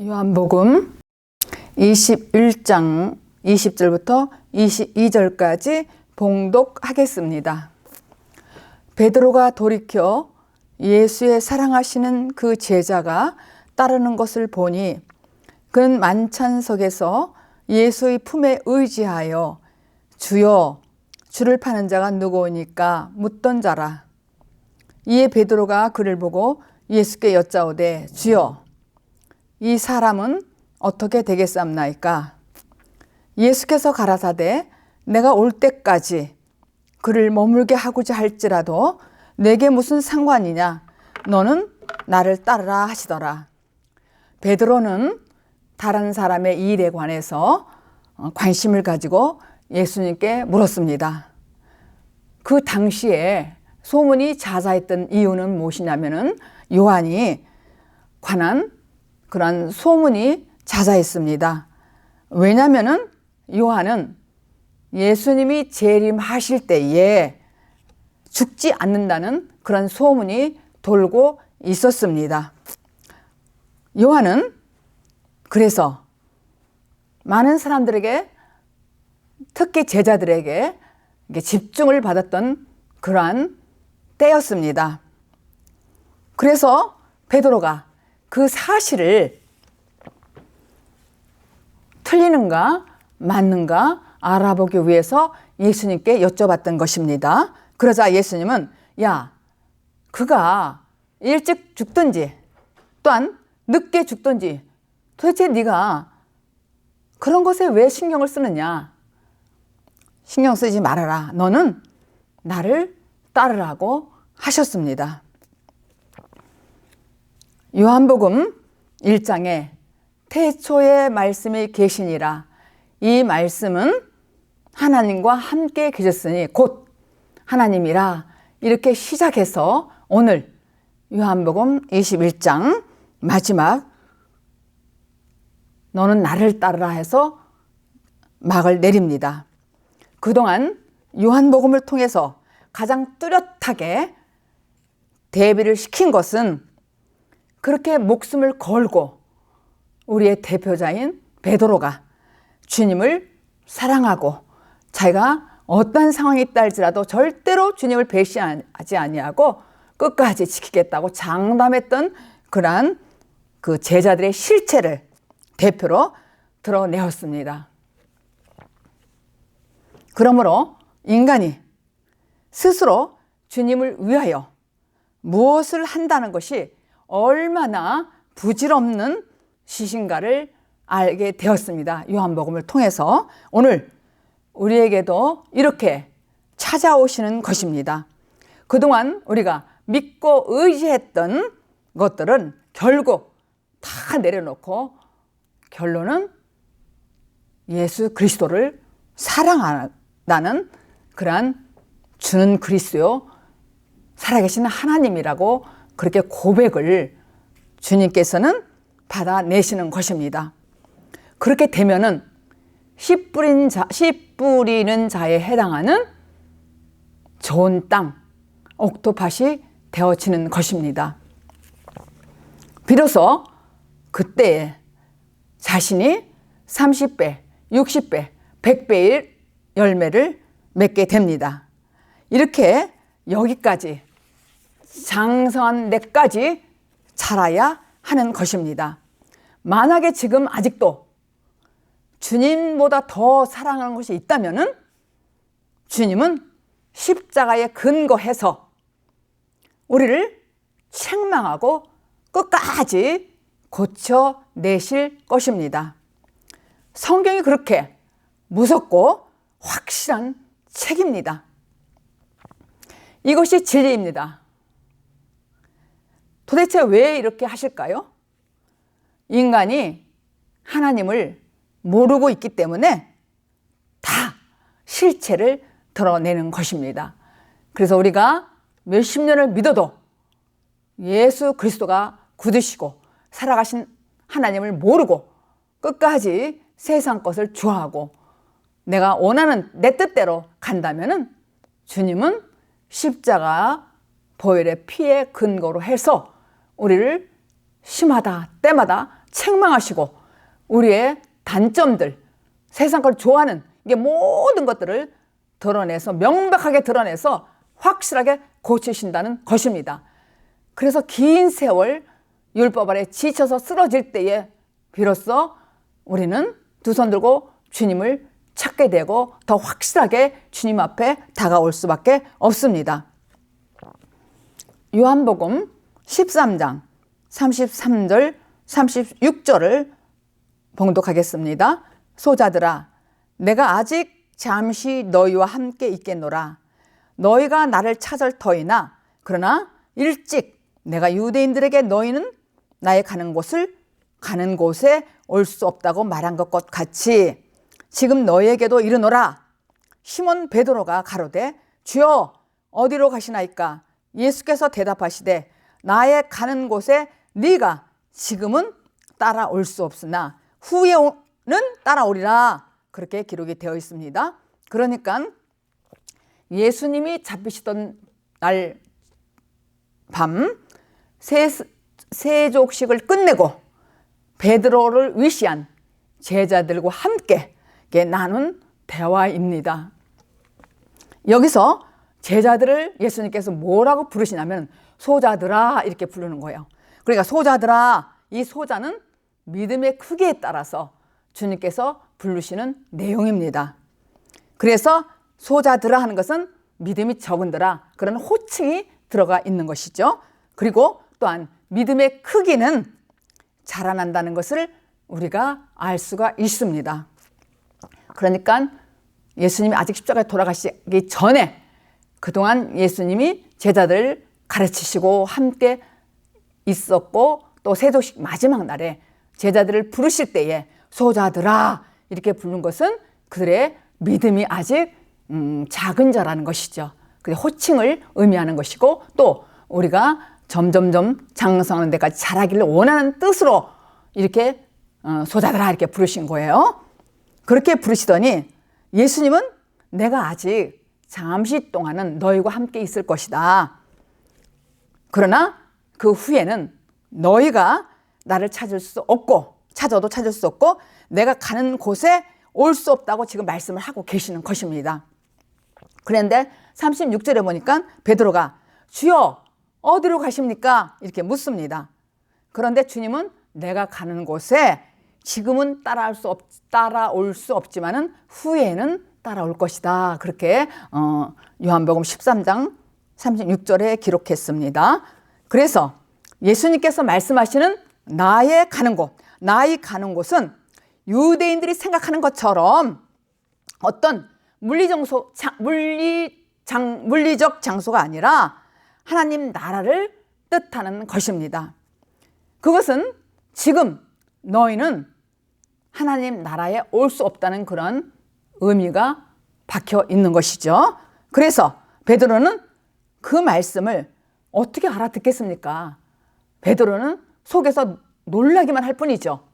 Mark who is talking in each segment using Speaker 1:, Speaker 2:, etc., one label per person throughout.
Speaker 1: 요한복음 21장 20절부터 22절까지 봉독하겠습니다. 베드로가 돌이켜 예수의 사랑하시는 그 제자가 따르는 것을 보니 그는 만찬석에서 예수의 품에 의지하여 주여, 주를 파는 자가 누구오니까 묻던 자라. 이에 베드로가 그를 보고 예수께 여짜오되 주여, 이 사람은 어떻게 되겠사옵나이까? 예수께서 가라사대 내가 올 때까지 그를 머물게 하고자 할지라도 내게 무슨 상관이냐? 너는 나를 따르라 하시더라. 베드로는 다른 사람의 일에 관해서 관심을 가지고 예수님께 물었습니다. 그 당시에 소문이 자자했던 이유는 무엇이냐면은 요한이 관한 그런 소문이 자자했습니다. 왜냐하면은 요한은 예수님이 재림하실 때에 죽지 않는다는 그런 소문이 돌고 있었습니다. 요한은 그래서 많은 사람들에게, 특히 제자들에게 집중을 받았던 그러한 때였습니다. 그래서 베드로가 그 사실을 틀리는가 맞는가 알아보기 위해서 예수님께 여쭤봤던 것입니다. 그러자 예수님은 야, 그가 일찍 죽든지 또한 늦게 죽든지 도대체 네가 그런 것에 왜 신경을 쓰느냐? 신경 쓰지 말아라. 너는 나를 따르라고 하셨습니다. 요한복음 1장에 태초에 말씀이 계시니라. 이 말씀은 하나님과 함께 계셨으니 곧 하나님이라. 이렇게 시작해서 오늘 요한복음 21장 마지막 너는 나를 따르라 해서 막을 내립니다. 그동안 요한복음을 통해서 가장 뚜렷하게 대비를 시킨 것은 그렇게 목숨을 걸고 우리의 대표자인 베드로가 주님을 사랑하고 자기가 어떤 상황이 있다 할지라도 절대로 주님을 배신하지 아니하고 끝까지 지키겠다고 장담했던 그러한 그 제자들의 실체를 대표로 드러내었습니다. 그러므로 인간이 스스로 주님을 위하여 무엇을 한다는 것이 얼마나 부질없는 시신가를 알게 되었습니다. 요한복음을 통해서 오늘 우리에게도 이렇게 찾아오시는 것입니다. 그동안 우리가 믿고 의지했던 것들은 결국 다 내려놓고 결론은 예수 그리스도를 사랑한다는 그러한 주는 그리스도요 살아계신 하나님이라고 그렇게 고백을 주님께서는 받아내시는 것입니다. 그렇게 되면은 씨 뿌리는 자에 해당하는 좋은 땅, 옥토밭이 되어지는 것입니다. 비로소 그때에 자신이 30배, 60배, 100배의 열매를 맺게 됩니다. 이렇게 여기까지 장성한 데까지 자라야 하는 것입니다. 만약에 지금 아직도 주님보다 더 사랑하는 것이 있다면은 주님은 십자가에 근거해서 우리를 책망하고 끝까지 고쳐내실 것입니다. 성경이 그렇게 무섭고 확실한 책입니다. 이것이 진리입니다. 도대체 왜 이렇게 하실까요? 인간이 하나님을 모르고 있기 때문에 다 실체를 드러내는 것입니다. 그래서 우리가 몇십 년을 믿어도 예수 그리스도가 굳으시고 살아가신 하나님을 모르고 끝까지 세상 것을 좋아하고 내가 원하는 내 뜻대로 간다면은 주님은 십자가 보혈의 피의 근거로 해서 우리를 시마다 때마다 책망하시고 우리의 단점들, 세상 걸 좋아하는 이게 모든 것들을 드러내서 명백하게 드러내서 확실하게 고치신다는 것입니다. 그래서 긴 세월 율법 아래 지쳐서 쓰러질 때에 비로소 우리는 두 손 들고 주님을 찾게 되고 더 확실하게 주님 앞에 다가올 수밖에 없습니다. 요한복음 13장 33절 36절을 봉독하겠습니다. 소자들아, 내가 아직 잠시 너희와 함께 있겠노라. 너희가 나를 찾을 터이나 그러나 일찍 내가 유대인들에게 너희는 나의 가는 곳에 올 수 없다고 말한 것과 같이 지금 너희에게도 이르노라. 시몬 베드로가 가로되 주여 어디로 가시나이까? 예수께서 대답하시되 나의 가는 곳에 네가 지금은 따라올 수 없으나 후에는 따라오리라. 그렇게 기록이 되어 있습니다. 그러니까 예수님이 잡히시던 날 밤 세족식을 끝내고 베드로를 위시한 제자들과 함께 나눈 대화입니다. 여기서 제자들을 예수님께서 뭐라고 부르시냐면 소자들아 이렇게 부르는 거예요. 그러니까 소자들아, 이 소자는 믿음의 크기에 따라서 주님께서 부르시는 내용입니다. 그래서 소자들아 하는 것은 믿음이 적은들아, 그런 호칭이 들어가 있는 것이죠. 그리고 또한 믿음의 크기는 자라난다는 것을 우리가 알 수가 있습니다. 그러니까 예수님이 아직 십자가에 돌아가시기 전에 그동안 예수님이 제자들을 가르치시고 함께 있었고 또 세조식 마지막 날에 제자들을 부르실 때에 소자들아 이렇게 부른 것은 그들의 믿음이 아직 작은 자라는 것이죠. 그 호칭을 의미하는 것이고 또 우리가 점점점 장성하는 데까지 자라기를 원하는 뜻으로 이렇게 소자들아 이렇게 부르신 거예요. 그렇게 부르시더니 예수님은 내가 아직 잠시 동안은 너희와 함께 있을 것이다. 그러나 그 후에는 너희가 나를 찾아도 찾을 수 없고 내가 가는 곳에 올 수 없다고 지금 말씀을 하고 계시는 것입니다. 그런데 36절에 보니까 베드로가 주여 어디로 가십니까? 이렇게 묻습니다. 그런데 주님은 내가 가는 곳에 지금은 따라올 수 없지만은 후에는 따라올 것이다. 그렇게 요한복음 13장 36절에 기록했습니다. 그래서 예수님께서 말씀하시는 나의 가는 곳은 유대인들이 생각하는 것처럼 어떤 물리적 장소가 아니라 하나님 나라를 뜻하는 것입니다. 그것은 지금 너희는 하나님 나라에 올 수 없다는 그런 의미가 박혀 있는 것이죠. 그래서 베드로는 그 말씀을 어떻게 알아듣겠습니까? 베드로는 속에서 놀라기만 할 뿐이죠.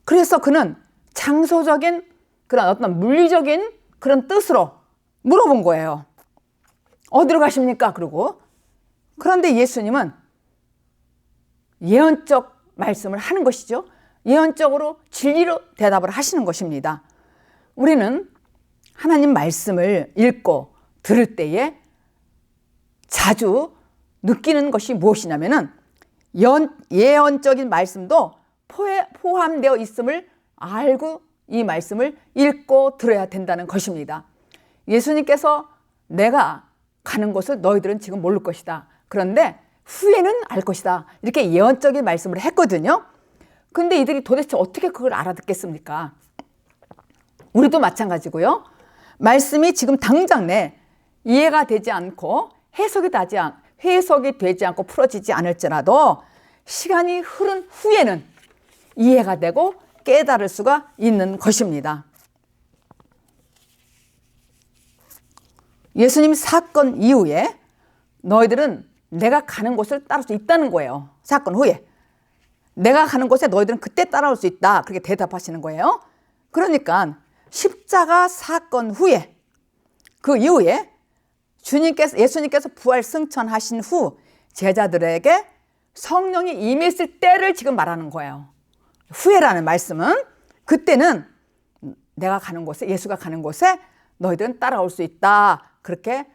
Speaker 1: 그래서 그는 장소적인 그런 어떤 물리적인 그런 뜻으로 물어본 거예요. 어디로 가십니까? 그런데 예수님은 예언적 말씀을 하는 것이죠. 예언적으로 진리로 대답을 하시는 것입니다. 우리는 하나님 말씀을 읽고 들을 때에 자주 느끼는 것이 무엇이냐면은 예언적인 말씀도 포함되어 있음을 알고 이 말씀을 읽고 들어야 된다는 것입니다. 예수님께서 내가 가는 곳을 너희들은 지금 모를 것이다. 그런데 후에는 알 것이다. 이렇게 예언적인 말씀을 했거든요. 근데 이들이 도대체 어떻게 그걸 알아듣겠습니까? 우리도 마찬가지고요. 말씀이 지금 당장 이해가 되지 않고 해석이 되지 않고 풀어지지 않을지라도 시간이 흐른 후에는 이해가 되고 깨달을 수가 있는 것입니다. 예수님 사건 이후에 너희들은 내가 가는 곳을 따를 수 있다는 거예요. 사건 후에. 내가 가는 곳에 너희들은 그때 따라올 수 있다. 그렇게 대답하시는 거예요. 그러니까 십자가 사건 후에 그 이후에 예수님께서 부활 승천하신 후 제자들에게 성령이 임했을 때를 지금 말하는 거예요. 후에라는 말씀은 그때는 내가 가는 곳에, 예수가 가는 곳에 너희들은 따라올 수 있다. 그렇게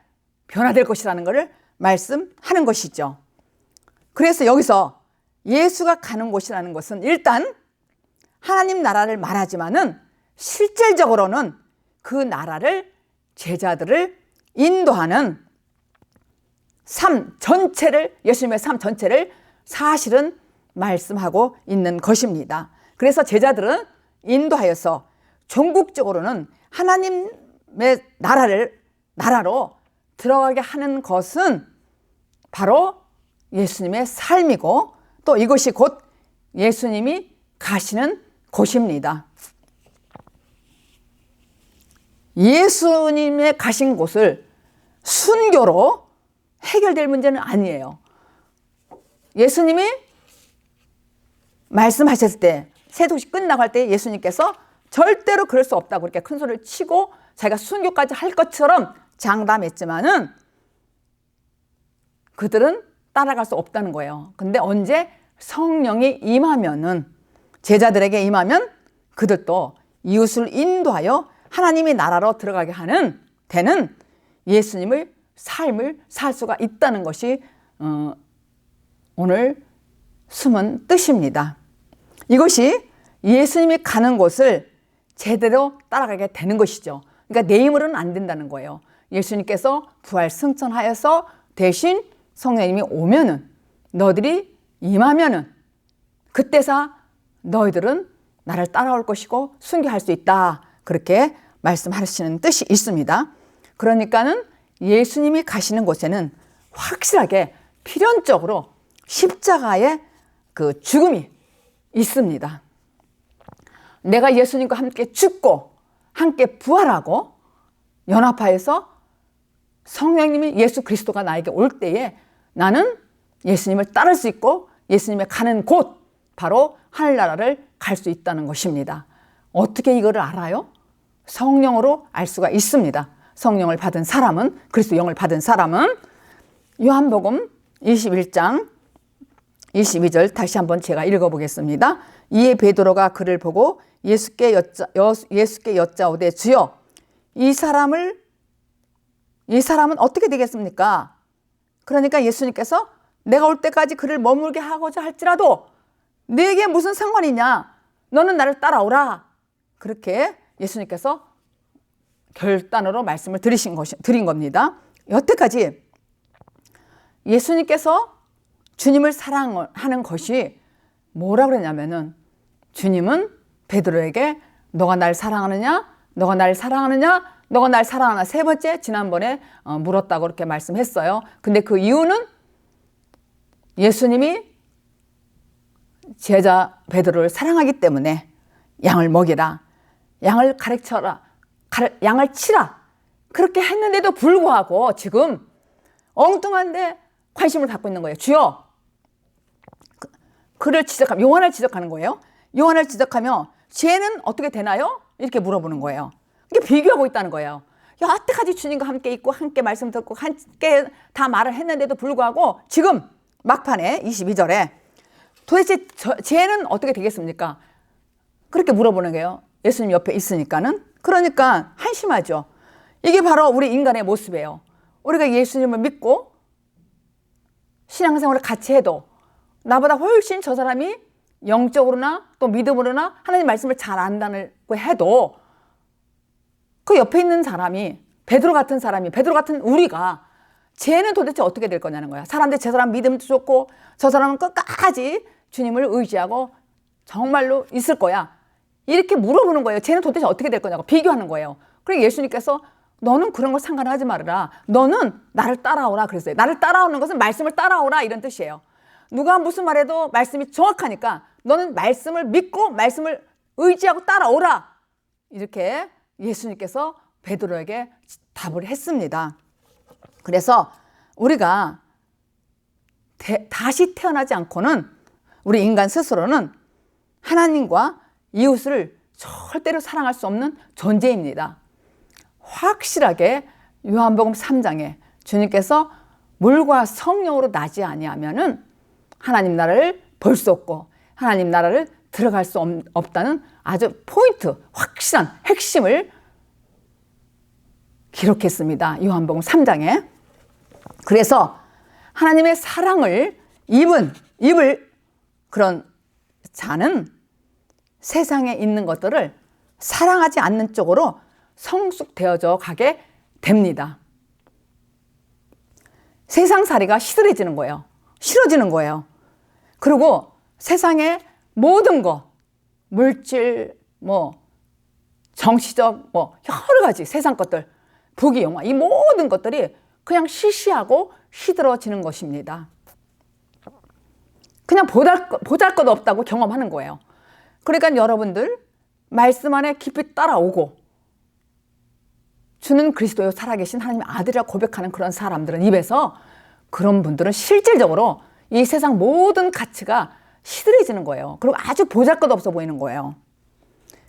Speaker 1: 변화될 것이라는 것을 말씀하는 것이죠. 그래서 여기서 예수가 가는 곳이라는 것은 일단 하나님 나라를 말하지만은 실질적으로는 그 나라를, 제자들을 인도하는 삶 전체를, 예수님의 삶 전체를 사실은 말씀하고 있는 것입니다. 그래서 제자들은 인도하여서 종국적으로는 하나님의 나라로 들어가게 하는 것은 바로 예수님의 삶이고, 또 이것이 곧 예수님이 가시는 곳입니다. 예수님의 가신 곳을 순교로 해결될 문제는 아니에요. 예수님이 말씀하셨을 때, 세도시 끝나고 할 때 예수님께서 절대로 그럴 수 없다고 그렇게 큰 소리를 치고 자기가 순교까지 할 것처럼 장담했지만은 그들은 따라갈 수 없다는 거예요. 근데 언제 성령이 임하면은, 제자들에게 임하면 그들도 이웃을 인도하여 하나님의 나라로 들어가게 하는 되는 예수님의 삶을 살 수가 있다는 것이 오늘 숨은 뜻입니다. 이것이 예수님이 가는 곳을 제대로 따라가게 되는 것이죠. 그러니까 내 힘으로는 안 된다는 거예요. 예수님께서 부활 승천하여서 대신 성령님이 오면은, 너희들이 임하면은 그때서 너희들은 나를 따라올 것이고 순교할 수 있다. 그렇게 말씀하시는 뜻이 있습니다. 그러니까는 예수님이 가시는 곳에는 확실하게 필연적으로 십자가의 그 죽음이 있습니다. 내가 예수님과 함께 죽고 함께 부활하고 연합하여서 성령님이, 예수 그리스도가 나에게 올 때에 나는 예수님을 따를 수 있고 예수님의 가는 곳, 바로 하늘나라를 갈 수 있다는 것입니다. 어떻게 이거를 알아요? 성령으로 알 수가 있습니다. 성령을 받은 사람은, 그리스도 영을 받은 사람은 요한복음 21장 22절 다시 한번 제가 읽어보겠습니다. 이에 베드로가 그를 보고 예수께 여짜오되 주여, 이 사람은 어떻게 되겠습니까? 그러니까 예수님께서 내가 올 때까지 그를 머물게 하고자 할지라도 네게 무슨 상관이냐? 너는 나를 따라오라. 그렇게 예수님께서 결단으로 말씀을 드린 겁니다. 여태까지 예수님께서 주님을 사랑하는 것이 뭐라 그러냐면은, 주님은 베드로에게 너가 날 사랑하느냐? 너가 날 사랑하느냐? 너가 날 사랑하나? 세 번째 지난번에 물었다고 그렇게 말씀했어요. 근데 그 이유는 예수님이 제자 베드로를 사랑하기 때문에 양을 먹이라, 양을 가르쳐라, 양을 치라, 그렇게 했는데도 불구하고 지금 엉뚱한데 관심을 갖고 있는 거예요. 주여, 그를 지적하면, 요한을 지적하는 거예요. 요한을 지적하며 쟤는 어떻게 되나요? 이렇게 물어보는 거예요. 이게 비교하고 있다는 거예요. 여태까지 주님과 함께 있고 함께 말씀 듣고 함께 다 말을 했는데도 불구하고 지금 막판에 22절에 도대체 쟤는 어떻게 되겠습니까? 그렇게 물어보는 거예요. 예수님 옆에 있으니까는. 그러니까 한심하죠. 이게 바로 우리 인간의 모습이에요. 우리가 예수님을 믿고 신앙생활을 같이 해도 나보다 훨씬 저 사람이 영적으로나 또 믿음으로나 하나님 말씀을 잘 안다고 해도 그 옆에 있는 사람이, 베드로 같은 사람이, 베드로 같은 우리가 쟤는 도대체 어떻게 될 거냐는 거야. 사람들 저 사람 믿음도 좋고 저 사람은 끝까지 주님을 의지하고 정말로 있을 거야. 이렇게 물어보는 거예요. 쟤는 도대체 어떻게 될 거냐고 비교하는 거예요. 그러니까 예수님께서 너는 그런 거 상관하지 말아라. 너는 나를 따라오라 그랬어요. 나를 따라오는 것은 말씀을 따라오라 이런 뜻이에요. 누가 무슨 말해도 말씀이 정확하니까 너는 말씀을 믿고 말씀을 의지하고 따라오라. 이렇게 예수님께서 베드로에게 답을 했습니다. 그래서 우리가 다시 태어나지 않고는 우리 인간 스스로는 하나님과 이웃을 절대로 사랑할 수 없는 존재입니다. 확실하게 요한복음 3장에 주님께서 물과 성령으로 나지 아니하면은 하나님 나라를 볼 수 없고 하나님 나라를 들어갈 수 없다는 아주 포인트, 확실한 핵심을 기록했습니다. 요한복음 3장에. 그래서 하나님의 사랑을 입을 그런 자는 세상에 있는 것들을 사랑하지 않는 쪽으로 성숙되어져 가게 됩니다. 세상살이가 시들해지는 거예요. 싫어지는 거예요. 그리고 세상의 모든 거, 물질, 정치적, 여러 가지 세상 것들, 부귀영화, 이 모든 것들이 그냥 시시하고 시들어지는 것입니다. 그냥 보잘것 없다고 경험하는 거예요. 그러니까 여러분들 말씀 안에 깊이 따라오고 주는 그리스도요 살아계신 하나님의 아들이라 고백하는 그런 사람들은 입에서 그런 분들은 실질적으로 이 세상 모든 가치가 시들해지는 거예요. 그리고 아주 보잘것 없어 보이는 거예요.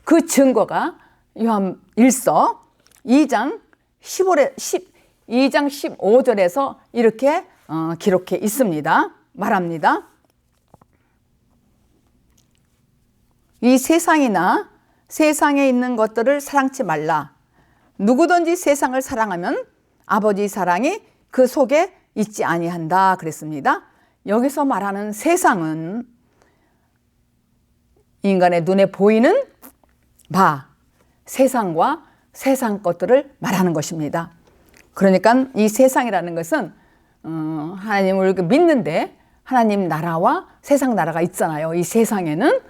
Speaker 1: 그 증거가 요한 1서 2장 15절에서 이렇게 기록해 있습니다. 말합니다. 이 세상이나 세상에 있는 것들을 사랑치 말라. 누구든지 세상을 사랑하면 아버지 사랑이 그 속에 있지 아니한다 그랬습니다. 여기서 말하는 세상은 인간의 눈에 보이는 세상과 세상 것들을 말하는 것입니다. 그러니까 이 세상이라는 것은 하나님을 믿는데 하나님 나라와 세상 나라가 있잖아요. 이 세상에는.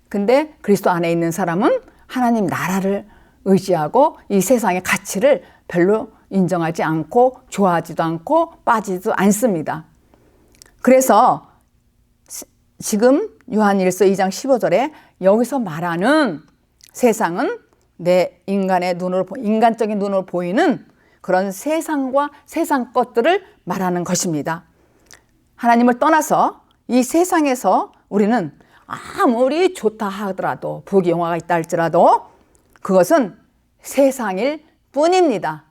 Speaker 1: 근데 그리스도 안에 있는 사람은 하나님 나라를 의지하고 이 세상의 가치를 별로 인정하지 않고 좋아하지도 않고 빠지지도 않습니다. 그래서 지금 요한 1서 2장 15절에 여기서 말하는 세상은 내 인간적인 눈으로 보이는 그런 세상과 세상 것들을 말하는 것입니다. 하나님을 떠나서 이 세상에서 우리는 아무리 좋다 하더라도 부귀영화가 있다 할지라도 그것은 세상일 뿐입니다.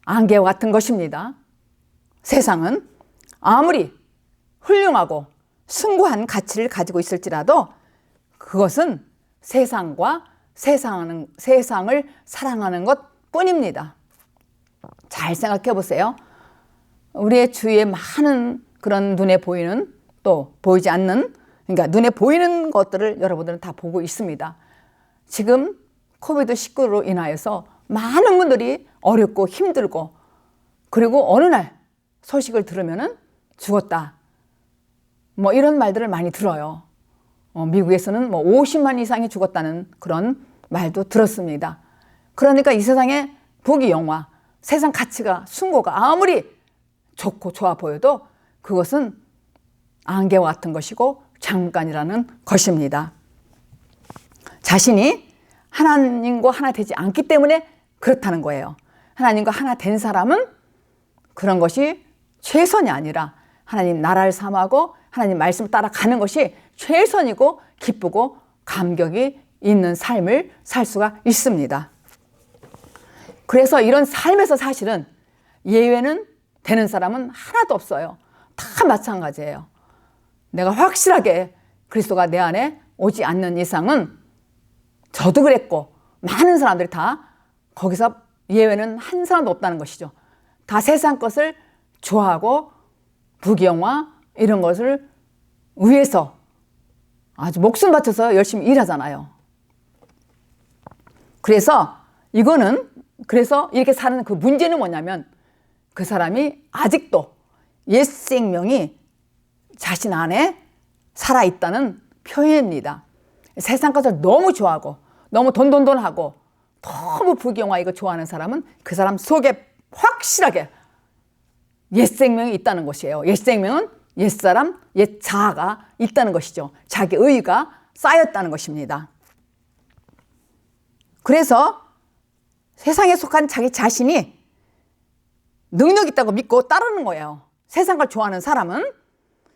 Speaker 1: 안개와 같은 것입니다. 세상은 아무리 훌륭하고 숭고한 가치를 가지고 있을지라도 그것은 세상과 세상을 사랑하는 것 뿐입니다. 잘 생각해 보세요. 우리의 주위에 많은 그런 눈에 보이는 또 보이지 않는, 그러니까 눈에 보이는 것들을 여러분들은 다 보고 있습니다. 지금 코비드19로 인하여서 많은 분들이 어렵고 힘들고, 그리고 어느 날 소식을 들으면은 죽었다, 이런 말들을 많이 들어요. 미국에서는 50만 이상이 죽었다는 그런 말도 들었습니다. 그러니까 이 세상의 부귀영화, 세상 가치가, 숭고가 아무리 좋고 좋아 보여도 그것은 안개와 같은 것이고 잠깐이라는 것입니다. 자신이 하나님과 하나 되지 않기 때문에 그렇다는 거예요. 하나님과 하나 된 사람은 그런 것이 최선이 아니라 하나님 나라를 삼하고 하나님 말씀을 따라가는 것이 최선이고 기쁘고 감격이 있는 삶을 살 수가 있습니다. 그래서 이런 삶에서 사실은 예외는 되는 사람은 하나도 없어요. 다 마찬가지예요. 내가 확실하게 그리스도가 내 안에 오지 않는 이상은, 저도 그랬고 많은 사람들이 다 거기서 예외는 한 사람도 없다는 것이죠. 다 세상 것을 좋아하고 부귀영화 이런 것을 위해서 아주 목숨 바쳐서 열심히 일하잖아요. 그래서 이렇게 사는 그 문제는 뭐냐면, 그 사람이 아직도 옛 생명이 자신 안에 살아있다는 표현입니다. 세상 것을 너무 좋아하고 너무 돈하고 너무 부귀영화 이거 좋아하는 사람은 그 사람 속에 확실하게 옛 생명이 있다는 것이에요. 옛 생명은 옛사람, 옛 자아가 있다는 것이죠. 자기 의의가 쌓였다는 것입니다. 그래서 세상에 속한 자기 자신이 능력 있다고 믿고 따르는 거예요. 세상 걸 좋아하는 사람은.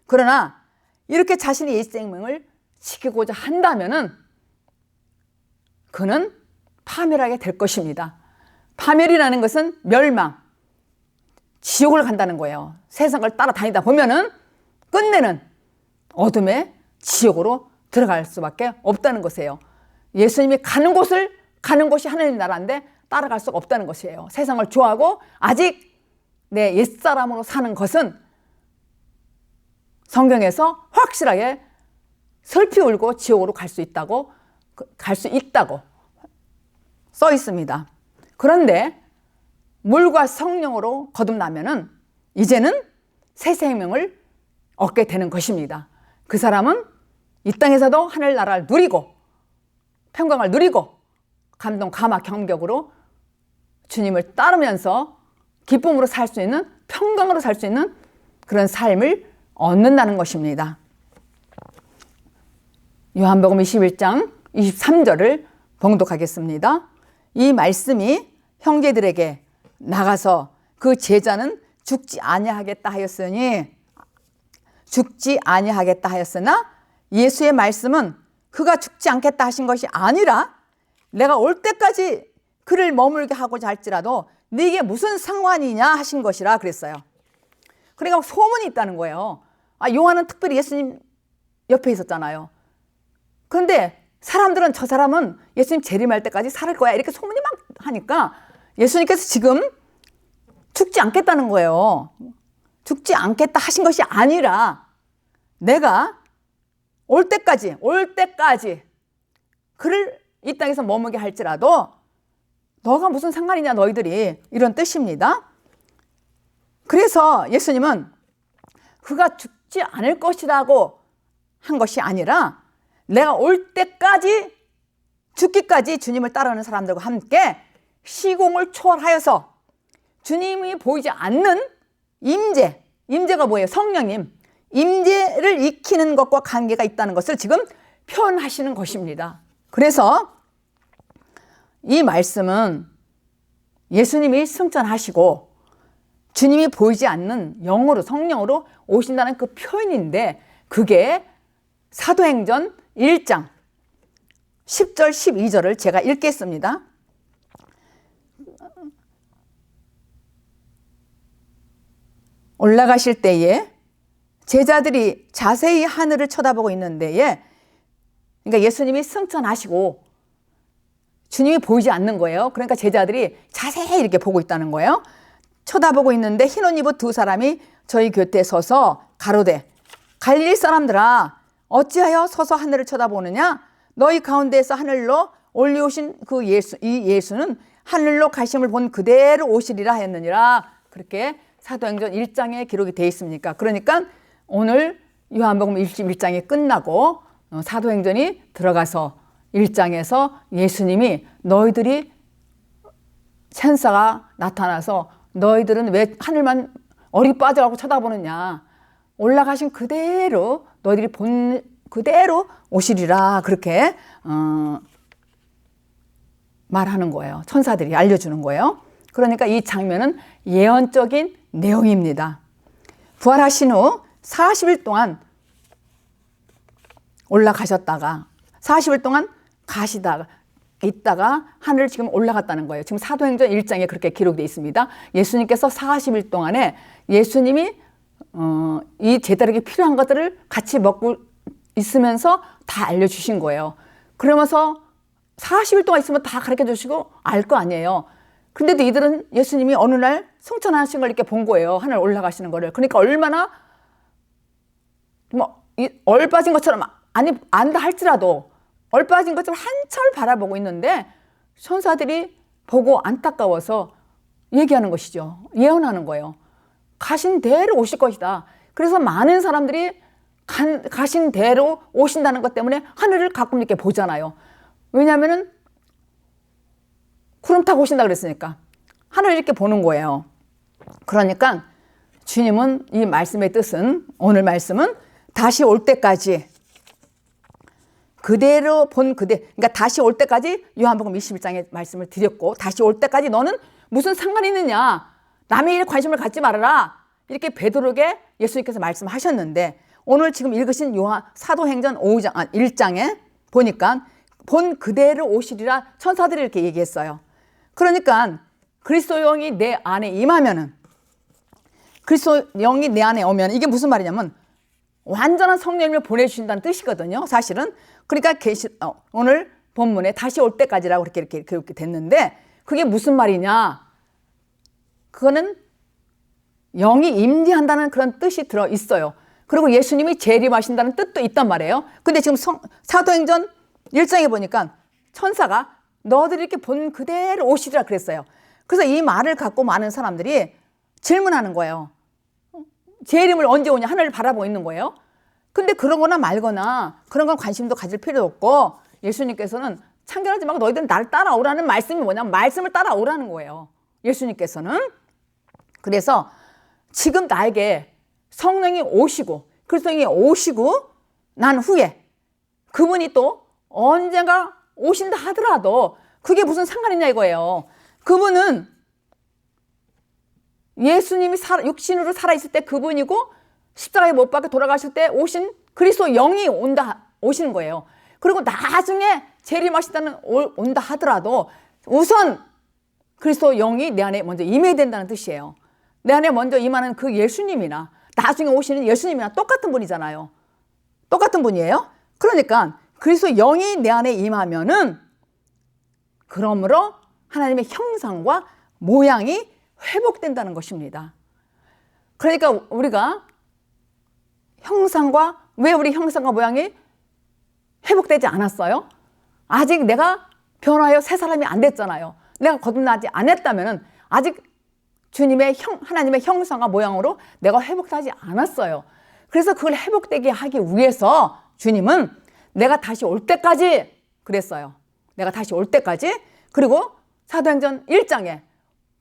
Speaker 1: 그러나 이렇게 자신의 옛 생명을 지키고자 한다면은 그는 파멸하게 될 것입니다. 파멸이라는 것은 멸망, 지옥을 간다는 거예요. 세상 걸 따라다니다 보면은 끝내는 어둠의 지옥으로 들어갈 수밖에 없다는 것이에요. 예수님이 가는 곳이 하나님 나라인데 따라갈 수가 없다는 것이에요. 세상을 좋아하고 아직 내 옛사람으로 사는 것은 성경에서 확실하게 슬피 울고 지옥으로 갈 수 있다고 써 있습니다. 그런데 물과 성령으로 거듭나면은 이제는 새 생명을 얻게 되는 것입니다. 그 사람은 이 땅에서도 하늘나라를 누리고 평강을 누리고 감동, 감화, 경격으로 주님을 따르면서 기쁨으로 살 수 있는, 평강으로 살 수 있는 그런 삶을 얻는다는 것입니다. 요한복음 21장 23절을 봉독하겠습니다. 이 말씀이 형제들에게 나가서 그 제자는 죽지 아니하겠다 하였으나 예수의 말씀은 그가 죽지 않겠다 하신 것이 아니라 내가 올 때까지 그를 머물게 하고자 할지라도 네게 무슨 상관이냐 하신 것이라 그랬어요. 그러니까 소문이 있다는 거예요. 요한은 특별히 예수님 옆에 있었잖아요. 그런데 사람들은 저 사람은 예수님 재림할 때까지 살 거야 이렇게 소문이 막 하니까 예수님께서 지금 죽지 않겠다는 거예요. 죽지 않겠다 하신 것이 아니라 내가 올 때까지 그를 이 땅에서 머물게 할지라도 너가 무슨 상관이냐 너희들이, 이런 뜻입니다. 그래서 예수님은 그가 죽지 않을 것이라고 한 것이 아니라 내가 올 때까지 죽기까지 주님을 따르는 사람들과 함께 시공을 초월하여서 주님이 보이지 않는 임재가 뭐예요? 성령님, 임재를 익히는 것과 관계가 있다는 것을 지금 표현하시는 것입니다. 그래서 이 말씀은 예수님이 승천하시고 주님이 보이지 않는 영으로, 성령으로 오신다는 그 표현인데, 그게 사도행전 1장 10절 12절을 제가 읽겠습니다. 올라가실 때에 제자들이 자세히 하늘을 쳐다보고 있는 데에, 그러니까 예수님이 승천하시고 주님이 보이지 않는 거예요. 그러니까 제자들이 자세히 이렇게 보고 있다는 거예요. 쳐다보고 있는데 흰옷 입은 두 사람이 저희 곁에 서서 가로되 갈릴리 사람들아 어찌하여 서서 하늘을 쳐다보느냐? 너희 가운데에서 하늘로 올리오신 그 예수는 하늘로 가심을 본 그대로 오시리라 했느니라. 그렇게 사도행전 1장에 기록이 되어 있습니까? 그러니까 오늘 요한복음 21장이 끝나고 사도행전이 들어가서 1장에서 예수님이 너희들이 천사가 나타나서 너희들은 왜 하늘만 어리 빠져가고 쳐다보느냐, 올라가신 그대로 너희들이 본 그대로 오시리라, 그렇게 말하는 거예요. 천사들이 알려주는 거예요. 그러니까 이 장면은 예언적인 내용입니다. 부활하신 후 40일 동안 올라가셨다가 40일 동안 있다가 하늘을 지금 올라갔다는 거예요. 지금 사도행전 1장에 그렇게 기록되어 있습니다. 예수님께서 40일 동안에 예수님이 이 제자에게 필요한 것들을 같이 먹고 있으면서 다 알려주신 거예요. 그러면서 40일 동안 있으면 다 가르쳐 주시고 알 거 아니에요. 근데도 이들은 예수님이 어느 날 승천하신 걸 이렇게 본 거예요. 하늘 올라가시는 거를. 그러니까 얼마나 얼빠진 것처럼 안다 할지라도 얼빠진 것처럼 한참을 바라보고 있는데 천사들이 보고 안타까워서 얘기하는 것이죠. 예언하는 거예요. 가신 대로 오실 것이다. 그래서 많은 사람들이 가신 대로 오신다는 것 때문에 하늘을 가끔 이렇게 보잖아요. 왜냐하면은 구름 타고 오신다 그랬으니까 하늘을 이렇게 보는 거예요. 그러니까 주님은 이 말씀의 뜻은, 오늘 말씀은 다시 올 때까지 그대로 그러니까 다시 올 때까지 요한복음 21장의 말씀을 드렸고, 다시 올 때까지 너는 무슨 상관이 있느냐, 남의 일에 관심을 갖지 말아라, 이렇게 베드로에게 예수님께서 말씀하셨는데, 오늘 지금 읽으신 사도행전 1장에 보니까 본 그대로 오시리라 천사들이 이렇게 얘기했어요. 그러니까 그리스도 영이 내 안에 임하면은, 그리스도 영이 내 안에 오면 이게 무슨 말이냐면 완전한 성령님을 보내주신다는 뜻이거든요, 사실은. 그러니까 오늘 본문에 다시 올 때까지라고 이렇게 됐는데, 그게 무슨 말이냐? 그거는 영이 임재한다는 그런 뜻이 들어 있어요. 그리고 예수님이 재림하신다는 뜻도 있단 말이에요. 근데 지금 사도행전 1장에 보니까 천사가 너희들이 이렇게 본 그대로 오시리라 그랬어요. 그래서 이 말을 갖고 많은 사람들이 질문하는 거예요. 재림을 언제 오냐, 하늘을 바라보고 있는 거예요. 근데 그러거나 말거나 그런 건 관심도 가질 필요 없고, 예수님께서는 참견하지 말고 너희들은 나를 따라오라는 말씀이 뭐냐면 말씀을 따라오라는 거예요, 예수님께서는. 그래서 지금 나에게 성령이 오시고 그리스도인이 오시고 난 후에 그분이 또 언젠가 오신다 하더라도 그게 무슨 상관이 있냐 이거예요. 그분은 예수님이 육신으로 살아있을 때 그분이고, 십자가에 못 박혀 돌아가실 때 오신 그리스도 영이 오시는 거예요. 그리고 나중에 재림하신다는 온다 하더라도 우선 그리스도 영이 내 안에 먼저 임해야 된다는 뜻이에요. 내 안에 먼저 임하는 그 예수님이나 나중에 오시는 예수님이나 똑같은 분이잖아요. 똑같은 분이에요. 그러니까 그리스도 영이 내 안에 임하면은, 그러므로 하나님의 형상과 모양이 회복된다는 것입니다. 그러니까 우리가 왜 우리 형상과 모양이 회복되지 않았어요? 아직 내가 변화하여 새 사람이 안 됐잖아요. 내가 거듭나지 않았다면 아직 하나님의 형상과 모양으로 내가 회복하지 않았어요. 그래서 그걸 회복되게 하기 위해서 주님은 내가 다시 올 때까지 그랬어요. 내가 다시 올 때까지. 그리고 사도행전 1장에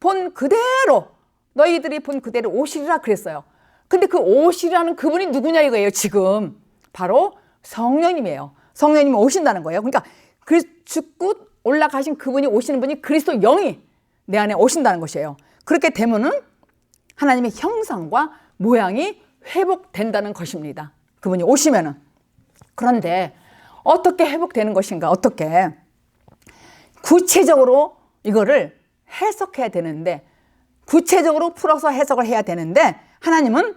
Speaker 1: 본 그대로, 너희들이 본 그대로 오시리라 그랬어요. 근데 그 오시리라는 그분이 누구냐 이거예요, 지금. 바로 성령님이에요. 성령님이 오신다는 거예요. 그러니까 죽고 올라가신 그분이 오시는 분이 그리스도 영이 내 안에 오신다는 것이에요. 그렇게 되면은 하나님의 형상과 모양이 회복된다는 것입니다. 그분이 오시면은. 그런데 어떻게 회복되는 것인가? 어떻게? 구체적으로 이거를 해석해야 되는데, 구체적으로 풀어서 해석을 해야 되는데, 하나님은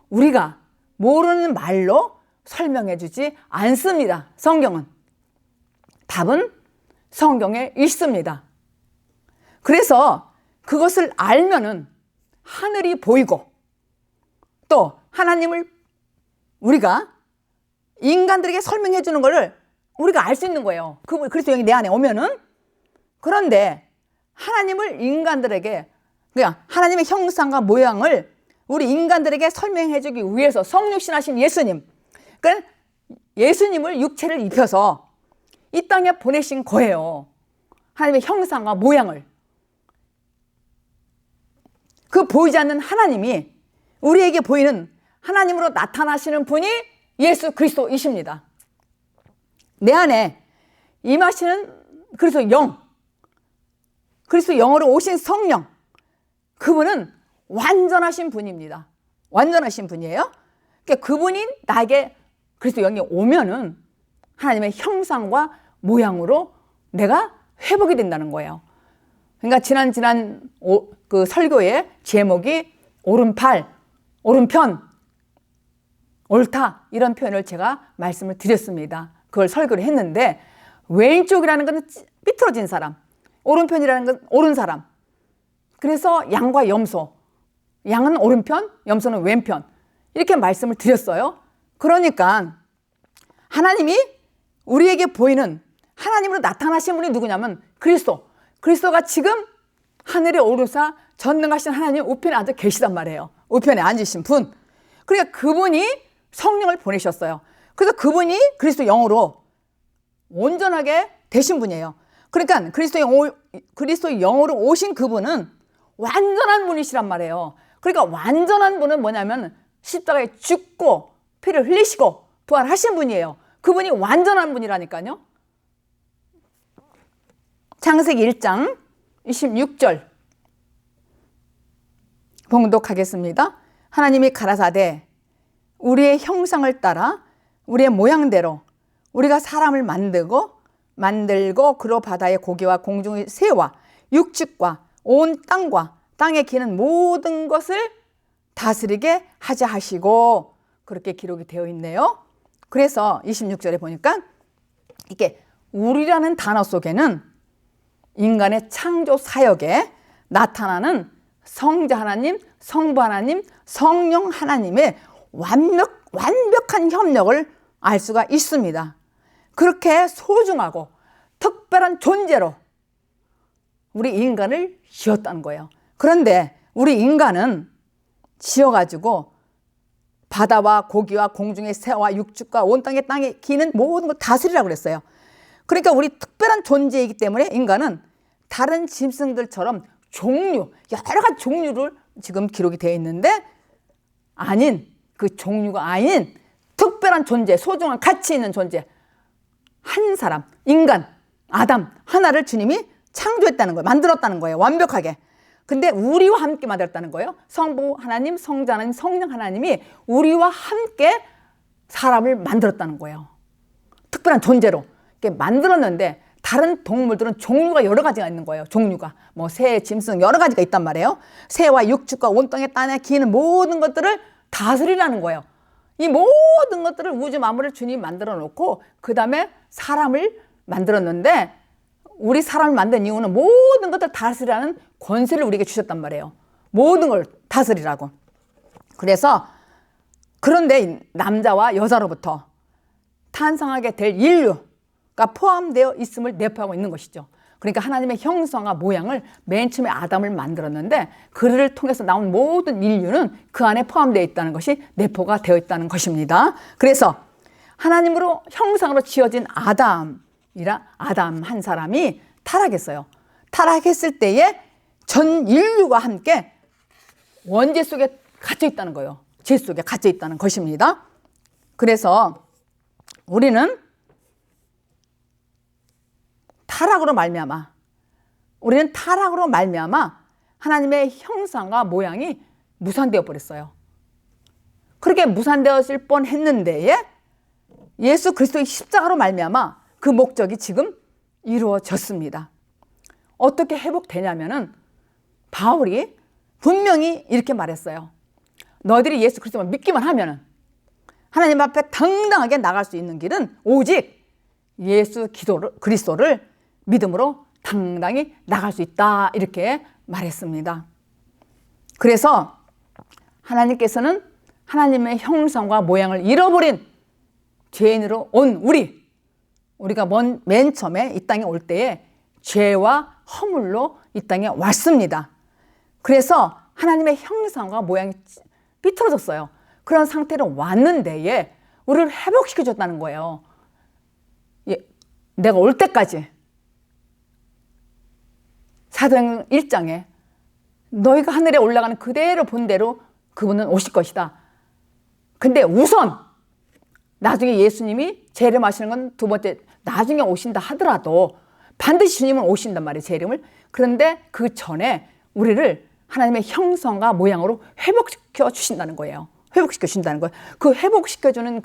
Speaker 1: 우리가 모르는 말로 설명해 주지 않습니다. 성경은. 답은 성경에 있습니다. 그래서 그것을 알면은 하늘이 보이고, 또 하나님을 우리가 인간들에게 설명해 주는 것을 우리가 알 수 있는 거예요. 그리스도 영이 내 안에 오면은. 그런데 하나님을 인간들에게, 그러니까 하나님의 형상과 모양을 우리 인간들에게 설명해 주기 위해서 성육신하신 예수님, 그러니까 예수님을 육체를 입혀서 이 땅에 보내신 거예요. 하나님의 형상과 모양을. 그 보이지 않는 하나님이 우리에게 보이는 하나님으로 나타나시는 분이 예수 그리스도이십니다. 내 안에 임하시는 그리스도 영, 그리스도 영으로 오신 성령, 그분은 완전하신 분입니다. 완전하신 분이에요. 그러니까 그분이 나에게 그리스도 영이 오면은 하나님의 형상과 모양으로 내가 회복이 된다는 거예요. 그러니까 지난 그 설교의 제목이 오른팔, 오른편, 옳다, 이런 표현을 제가 말씀을 드렸습니다. 그걸 설교를 했는데, 왼쪽이라는 것은 삐뚤어진 사람, 오른편이라는 건 옳은 사람. 그래서 양과 염소, 양은 오른편, 염소는 왼편, 이렇게 말씀을 드렸어요. 그러니까 하나님이 우리에게 보이는 하나님으로 나타나신 분이 누구냐면 그리스도가 지금 하늘에 오르사 전능하신 하나님 우편에 앉아 계시단 말이에요. 우편에 앉으신 분. 그러니까 그분이 성령을 보내셨어요. 그래서 그분이 그리스도 영으로 온전하게 되신 분이에요. 그러니까 그리스도 영으로 오신 그분은 완전한 분이시란 말이에요. 그러니까 완전한 분은 뭐냐면 십자가에 죽고 피를 흘리시고 부활하신 분이에요. 그분이 완전한 분이라니까요. 창세기 1장 26절 봉독하겠습니다. 하나님이 가라사대 우리의 형상을 따라 우리의 모양대로 우리가 사람을 만들고 그로 바다의 고기와 공중의 새와 육축과 온 땅과 땅에 기는 모든 것을 다스리게 하자 하시고, 그렇게 기록이 되어 있네요. 그래서 26절에 보니까 이게 우리라는 단어 속에는 인간의 창조 사역에 나타나는 성자 하나님, 성부 하나님, 성령 하나님의 완벽한 협력을 알 수가 있습니다. 그렇게 소중하고 특별한 존재로 우리 인간을 지었다는 거예요. 그런데 우리 인간은 지어가지고 바다와 고기와 공중의 새와 육축과 온 땅에 기는 모든 걸 다스리라고 그랬어요. 그러니까 우리 특별한 존재이기 때문에 인간은 다른 짐승들처럼 여러 가지 종류를 지금 기록이 되어 있는데 그 종류가 아닌 특별한 존재, 소중한 가치 있는 존재, 한 사람, 인간, 아담 하나를 주님이 창조했다는 거예요. 만들었다는 거예요. 완벽하게. 근데 우리와 함께 만들었다는 거예요. 성부 하나님, 성자 하나님, 성령 하나님이 우리와 함께 사람을 만들었다는 거예요. 특별한 존재로 이렇게 만들었는데 다른 동물들은 종류가 여러 가지가 있는 거예요. 종류가 새, 짐승 여러 가지가 있단 말이에요. 새와 육축과 온 땅에 기는 모든 것들을 다스리라는 거예요. 이 모든 것들을 우주 만물을 주님이 만들어 놓고 그 다음에 사람을 만들었는데 우리 사람을 만든 이유는 모든 것들 다스리라는 권세를 우리에게 주셨단 말이에요. 모든 걸 다스리라고. 그래서 그런데 남자와 여자로부터 탄생하게 될 인류가 포함되어 있음을 내포하고 있는 것이죠. 그러니까 하나님의 형상과 모양을 맨 처음에 아담을 만들었는데 그를 통해서 나온 모든 인류는 그 안에 포함되어 있다는 것이 내포가 되어 있다는 것입니다. 그래서 하나님으로 형상으로 지어진 아담 한 사람이 타락했어요. 타락했을 때에 전 인류가 함께 원죄 속에 갇혀 있다는 거예요. 죄 속에 갇혀 있다는 것입니다. 그래서 우리는 타락으로 말미암아 하나님의 형상과 모양이 무산되어 버렸어요. 그렇게 무산되었을 뻔했는데 예수 그리스도의 십자가로 말미암아 그 목적이 지금 이루어졌습니다. 어떻게 회복되냐면은 바울이 분명히 이렇게 말했어요. 너희들이 예수 그리스도만 믿기만 하면은 하나님 앞에 당당하게 나갈 수 있는 길은 오직 예수 그리스도를 믿음으로 당당히 나갈 수 있다, 이렇게 말했습니다. 그래서 하나님께서는 하나님의 형상과 모양을 잃어버린 죄인으로 온 우리가 맨 처음에 이 땅에 올 때에 죄와 허물로 이 땅에 왔습니다. 그래서 하나님의 형상과 모양이 삐뚤어졌어요. 그런 상태로 왔는데 우리를 회복시켜줬다는 거예요. 내가 올 때까지 사도행전 1장에 너희가 하늘에 올라가는 그대로 본 대로 그분은 오실 것이다. 근데 우선 나중에 예수님이 재림하시는 건 두 번째, 나중에 오신다 하더라도 반드시 주님은 오신단 말이에요, 재림을. 그런데 그 전에 우리를 하나님의 형상과 모양으로 회복시켜 주신다는 거예요. 회복시켜 주신다는 거예요. 그 회복시켜주는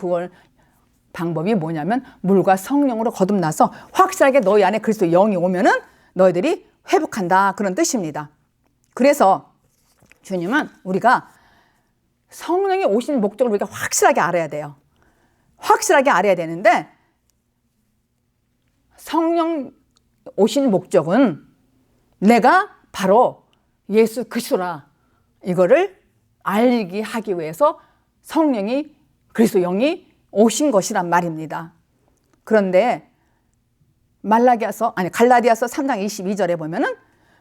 Speaker 1: 방법이 뭐냐면 물과 성령으로 거듭나서 확실하게 너희 안에 그리스도 영이 오면은 너희들이 회복한다, 그런 뜻입니다. 그래서 주님은 우리가 성령이 오신 목적을 우리가 확실하게 알아야 돼요. 확실하게 알아야 되는데 성령 오신 목적은 내가 바로 예수 그리스도라, 이거를 알게 하기 위해서 성령이 그리스도 영이 오신 것이란 말입니다. 그런데 갈라디아서 3장 22절에 보면은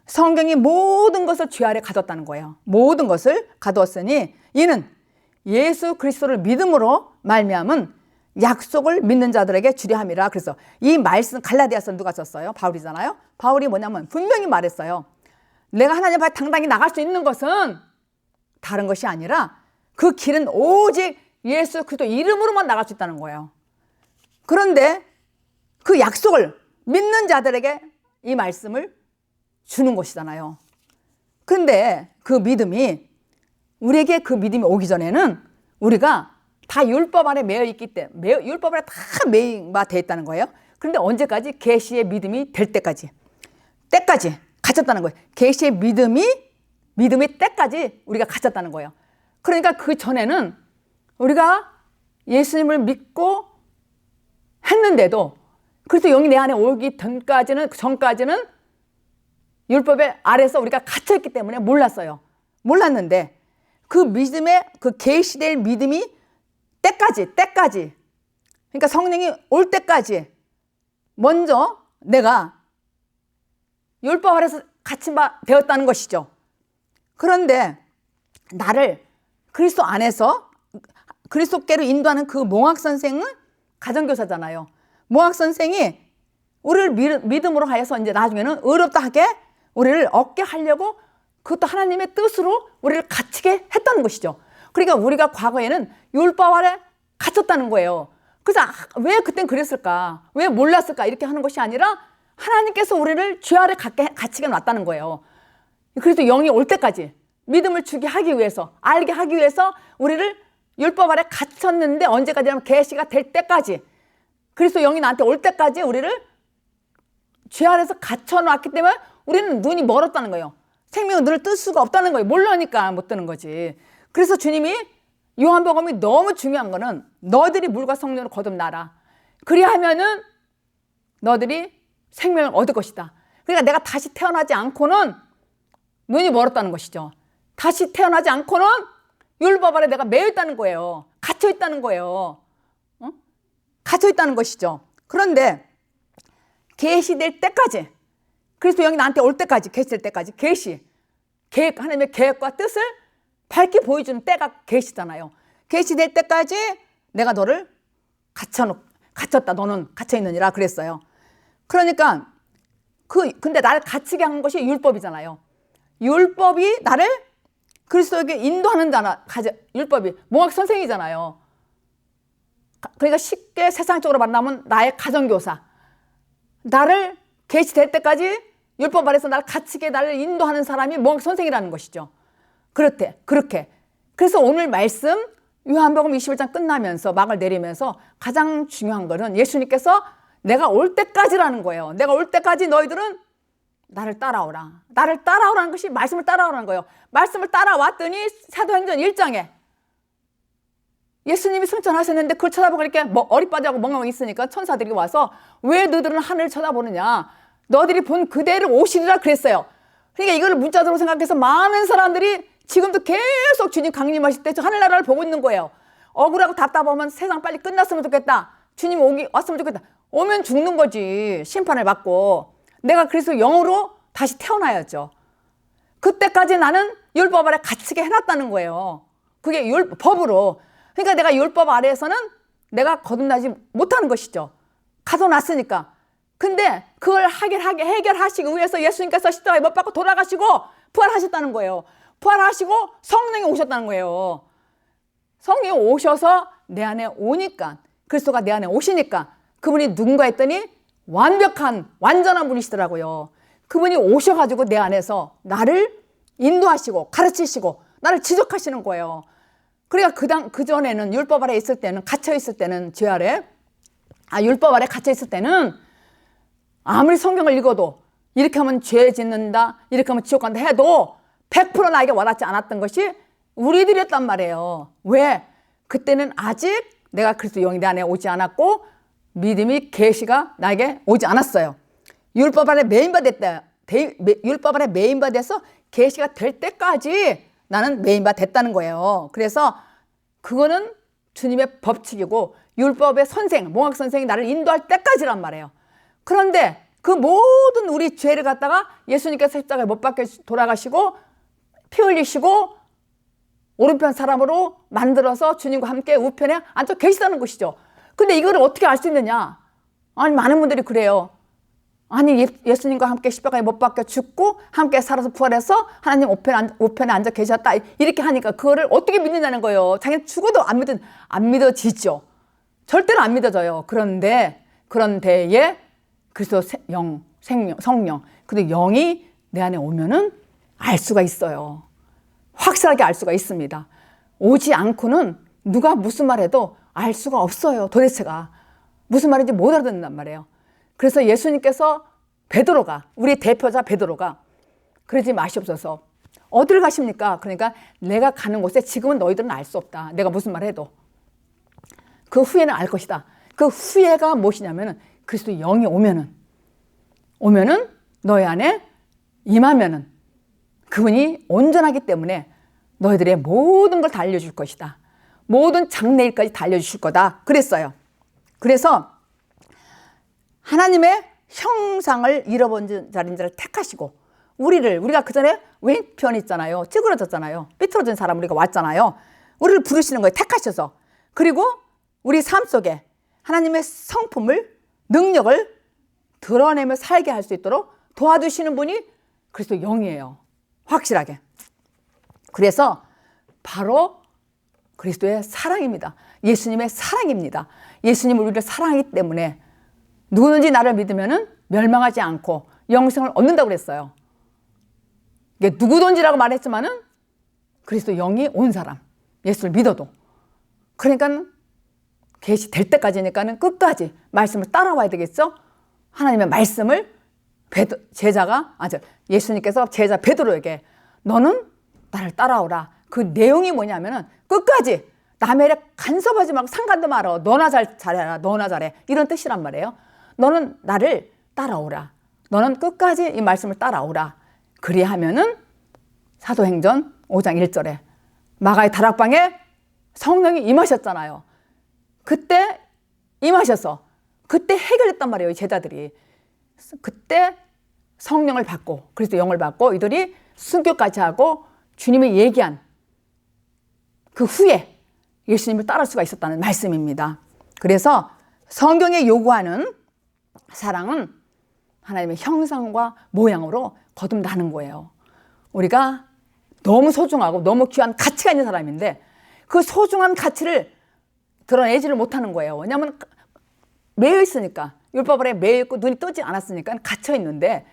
Speaker 1: 성경이 모든 것을 죄 아래 가뒀다는 거예요. 모든 것을 가두었으니 이는 예수 그리스도를 믿음으로 말미암은 약속을 믿는 자들에게 주려 함이라. 그래서 이 말씀 갈라디아서 누가 썼어요? 바울이잖아요. 바울이 뭐냐면 분명히 말했어요. 내가 하나님 앞에 당당히 나갈 수 있는 것은 다른 것이 아니라 그 길은 오직 예수 그리스도 이름으로만 나갈 수 있다는 거예요. 그런데 그 약속을 믿는 자들에게 이 말씀을 주는 것이잖아요. 그런데 우리에게 그 믿음이 오기 전에는 우리가 다 율법 안에 매여 있기 때문에 율법 안에 다 매여돼 있다는 거예요. 그런데 언제까지? 계시의 믿음이 될 때까지 갇혔다는 거예요. 계시의 믿음의 때까지 우리가 갇혔다는 거예요. 그러니까 그 전에는 우리가 예수님을 믿고 했는데도, 그래서 영이 내 안에 오기 전까지는 율법의 아래서 우리가 갇혀있기 때문에 몰랐어요. 몰랐는데 그 믿음의 그 계시될 믿음이 때까지 그러니까 성령이 올 때까지 먼저 내가 율법 아래서 갇힌 바 되었다는 것이죠. 그런데 나를 그리스도 안에서 그리스도께로 인도하는 그 몽학 선생은 가정교사잖아요. 몽학 선생이 우리를 믿음으로 하여서 이제 나중에는 의롭다 하게 우리를 얻게 하려고 그것도 하나님의 뜻으로 우리를 갇히게 했다는 것이죠. 그러니까 우리가 과거에는 율법 아래 갇혔다는 거예요. 그래서 왜 그땐 그랬을까? 왜 몰랐을까? 이렇게 하는 것이 아니라 하나님께서 우리를 죄 아래 갇히게 놨다는 거예요. 그래서 영이 올 때까지 믿음을 주게 하기 위해서, 알게 하기 위해서 우리를 율법 아래 갇혔는데 언제까지냐면 계시가 될 때까지, 그리스도 영이 나한테 올 때까지 우리를 죄 아래서 갇혀놨기 때문에 우리는 눈이 멀었다는 거예요. 생명의 눈을 뜰 수가 없다는 거예요. 모르니까 못 뜨는 거지. 그래서 주님이 요한복음이 너무 중요한 거는 너들이 물과 성령으로 거듭나라. 그리하면은 너들이 생명을 얻을 것이다. 그러니까 내가 다시 태어나지 않고는 눈이 멀었다는 것이죠. 다시 태어나지 않고는 율법 아래 내가 매여 있다는 거예요. 갇혀 있다는 거예요. 갇혀 있다는 것이죠. 그런데 계시될 때까지, 그리스도 영이 나한테 올 때까지, 계시될 때까지, 계획, 하나님의 계획과 뜻을 밝게 보여주는 때가 계시잖아요. 계시될 때까지 내가 너를 갇혔다. 너는 갇혀 있느니라 그랬어요. 그러니까 근데 나를 갇히게 한 것이 율법이잖아요. 율법이 나를 그리스도에게 인도하는 자나, 율법이 몽학 선생이잖아요. 그러니까 쉽게 세상적으로 만나면 나의 가정교사, 나를 계시될 때까지 율법 아래서 나를 갇히게 나를 인도하는 사람이 몽학 선생이라는 것이죠. 그렇게. 그래서 오늘 말씀 요한복음 21장 끝나면서 막을 내리면서 가장 중요한 거는 예수님께서 내가 올 때까지라는 거예요. 내가 올 때까지 너희들은 나를 따라오라. 나를 따라오라는 것이 말씀을 따라오라는 거예요. 말씀을 따라왔더니 사도행전 1장에 예수님이 승천하셨는데 그걸 쳐다보고 이렇게 어리빠지하고 멍멍 있으니까 천사들이 와서 왜 너희들은 하늘을 쳐다보느냐. 너희들이 본 그대로 오시리라 그랬어요. 그러니까 이걸 문자적으로 생각해서 많은 사람들이 지금도 계속 주님 강림하실 때 저 하늘나라를 보고 있는 거예요. 억울하고 답답하면 세상 빨리 끝났으면 좋겠다. 주님 왔으면 좋겠다. 오면 죽는 거지. 심판을 받고. 내가 그래서 영으로 다시 태어나야죠. 그때까지 나는 율법 아래 갇히게 해놨다는 거예요. 그게 법으로. 그러니까 내가 율법 아래에서는 내가 거듭나지 못하는 것이죠. 가둬놨으니까. 근데 그걸 해결하시기 위해서 예수님께서 십자가에 못 박고 돌아가시고 부활하셨다는 거예요. 부활하시고 성령이 오셨다는 거예요. 성령이 오셔서 내 안에 오니까, 그리스도가 내 안에 오시니까 그분이 누군가 했더니 완전한 분이시더라고요. 그분이 오셔가지고 내 안에서 나를 인도하시고 가르치시고 나를 지적하시는 거예요. 그러니까 그전에는 율법 아래 있을 때는, 갇혀있을 때는, 죄 아래, 율법 아래 갇혀있을 때는 아무리 성경을 읽어도 이렇게 하면 죄 짓는다, 이렇게 하면 지옥 간다 해도 100% 나에게 와닿지 않았던 것이 우리들이었단 말이에요. 왜? 그때는 아직 내가 그리스도 영이 내 안에 오지 않았고 믿음이 계시가 나에게 오지 않았어요. 율법 아래 율법 아래 메인바 돼서 계시가 될 때까지 나는 메인바 됐다는 거예요. 그래서 그거는 주님의 법칙이고 율법의 몽학 선생이 나를 인도할 때까지란 말이에요. 그런데 그 모든 우리 죄를 갖다가 예수님께서 십자가에 못 박혀 돌아가시고 피 흘리시고 오른편 사람으로 만들어서 주님과 함께 우편에 앉아 계시다는 것이죠. 근데 이거를 어떻게 알 수 있느냐? 아니, 많은 분들이 그래요. 아니, 예수님과 함께 십자가에 못 박혀 죽고 함께 살아서 부활해서 하나님 우편에 앉아 계셨다. 이렇게 하니까 그거를 어떻게 믿느냐는 거예요. 자기는 죽어도 안 믿어지죠. 절대로 안 믿어져요. 그런 데에 그래서 성령. 근데 영이 내 안에 오면은 알 수가 있어요. 확실하게 알 수가 있습니다. 오지 않고는 누가 무슨 말해도 알 수가 없어요. 도대체가 무슨 말인지 못 알아듣는단 말이에요. 그래서 예수님께서 우리 대표자 베드로가 그러지 마시옵소서. 어딜 가십니까? 그러니까 내가 가는 곳에 지금은 너희들은 알 수 없다. 내가 무슨 말 해도. 그 후에는 알 것이다. 그 후에가 무엇이냐면은 그리스도 영이 오면은 너희 안에 임하면은 그분이 온전하기 때문에 너희들의 모든 걸 다 알려줄 것이다. 모든 장래일까지 다 알려주실 거다. 그랬어요. 그래서 하나님의 형상을 잃어버린 자를 택하시고 우리가 그전에 왼편 있잖아요. 찌그러졌잖아요. 삐뚤어진 사람 우리가 왔잖아요. 우리를 부르시는 거예요. 택하셔서. 그리고 우리 삶 속에 하나님의 성품을 능력을 드러내며 살게 할 수 있도록 도와주시는 분이 그리스도 영이에요. 확실하게. 그래서 바로 그리스도의 사랑입니다. 예수님의 사랑입니다. 예수님을 우리를 사랑하기 때문에 누구든지 나를 믿으면 멸망하지 않고 영생을 얻는다고 그랬어요. 이게 누구든지라고 말했지만은 그리스도 영이 온 사람, 예수를 믿어도. 그러니까 계시될 때까지니까는 끝까지 말씀을 따라와야 되겠죠? 하나님의 말씀을 예수님께서 제자 베드로에게 너는 나를 따라오라. 그 내용이 뭐냐면은 끝까지 남의 일에 간섭하지 말고 상관도 말어. 너나 잘해라. 너나 잘해. 이런 뜻이란 말이에요. 너는 나를 따라오라. 너는 끝까지 이 말씀을 따라오라. 그리하면은 사도행전 5장 1절에 마가의 다락방에 성령이 임하셨잖아요. 그때 임하셔서 그때 해결했단 말이에요. 이 제자들이. 그때 성령을 받고 그리스도 영을 받고 이들이 순교까지 하고 주님이 얘기한 그 후에 예수님을 따를 수가 있었다는 말씀입니다. 그래서 성경에 요구하는 사랑은 하나님의 형상과 모양으로 거듭나는 거예요. 우리가 너무 소중하고 너무 귀한 가치가 있는 사람인데 그 소중한 가치를 드러내지를 못하는 거예요. 왜냐하면 매여 있으니까, 율법 아래 매여 있고 눈이 뜨지 않았으니까 갇혀 있는데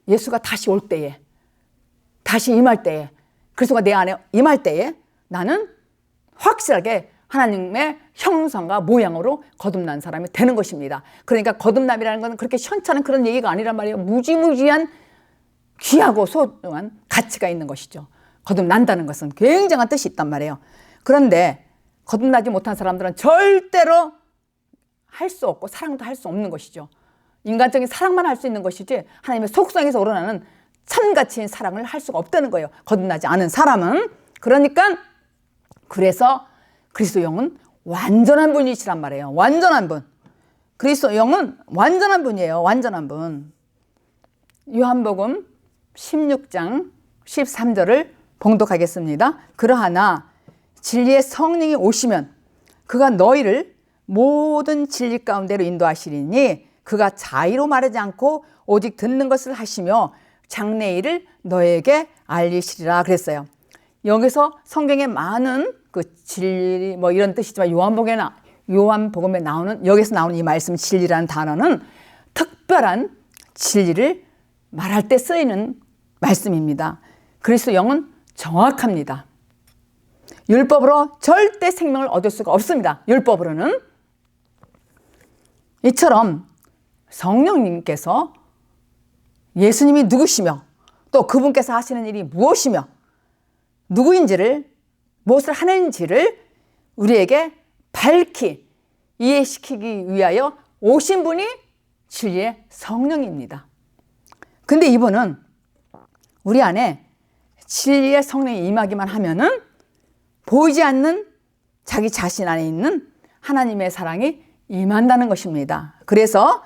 Speaker 1: 예수가 다시 올 때에, 다시 임할 때에, 그리스도가 내 안에 임할 때에 나는 확실하게 하나님의 형상과 모양으로 거듭난 사람이 되는 것입니다. 그러니까 거듭남이라는 건 그렇게 현찮은 그런 얘기가 아니란 말이에요. 무지무지한 귀하고 소중한 가치가 있는 것이죠. 거듭난다는 것은 굉장한 뜻이 있단 말이에요. 그런데 거듭나지 못한 사람들은 절대로 할 수 없고 사랑도 할 수 없는 것이죠. 인간적인 사랑만 할 수 있는 것이지 하나님의 속성에서 우러나는 참가치인 사랑을 할 수가 없다는 거예요. 거듭나지 않은 사람은. 그러니까 그래서 그리스도 영은 완전한 분이시란 말이에요. 완전한 분. 그리스도 영은 완전한 분이에요. 완전한 분. 요한복음 16장 13절을 봉독하겠습니다. 그러하나 진리의 성령이 오시면 그가 너희를 모든 진리 가운데로 인도하시리니 그가 자의로 말하지 않고 오직 듣는 것을 하시며 장래일을 너에게 알리시리라 그랬어요. 여기서 성경에 많은 그 진리 뭐 이런 뜻이지만 요한복음에 나오는 여기서 나오는 이 말씀 진리라는 단어는 특별한 진리를 말할 때 쓰이는 말씀입니다. 그리스도 영은 정확합니다. 율법으로 절대 생명을 얻을 수가 없습니다. 율법으로는. 이처럼 성령님께서 예수님이 누구시며 또 그분께서 하시는 일이 무엇이며 누구인지를 무엇을 하는지를 우리에게 밝히 이해시키기 위하여 오신 분이 진리의 성령입니다. 근데 이분은 우리 안에 진리의 성령이 임하기만 하면은 보이지 않는 자기 자신 안에 있는 하나님의 사랑이 임한다는 것입니다. 그래서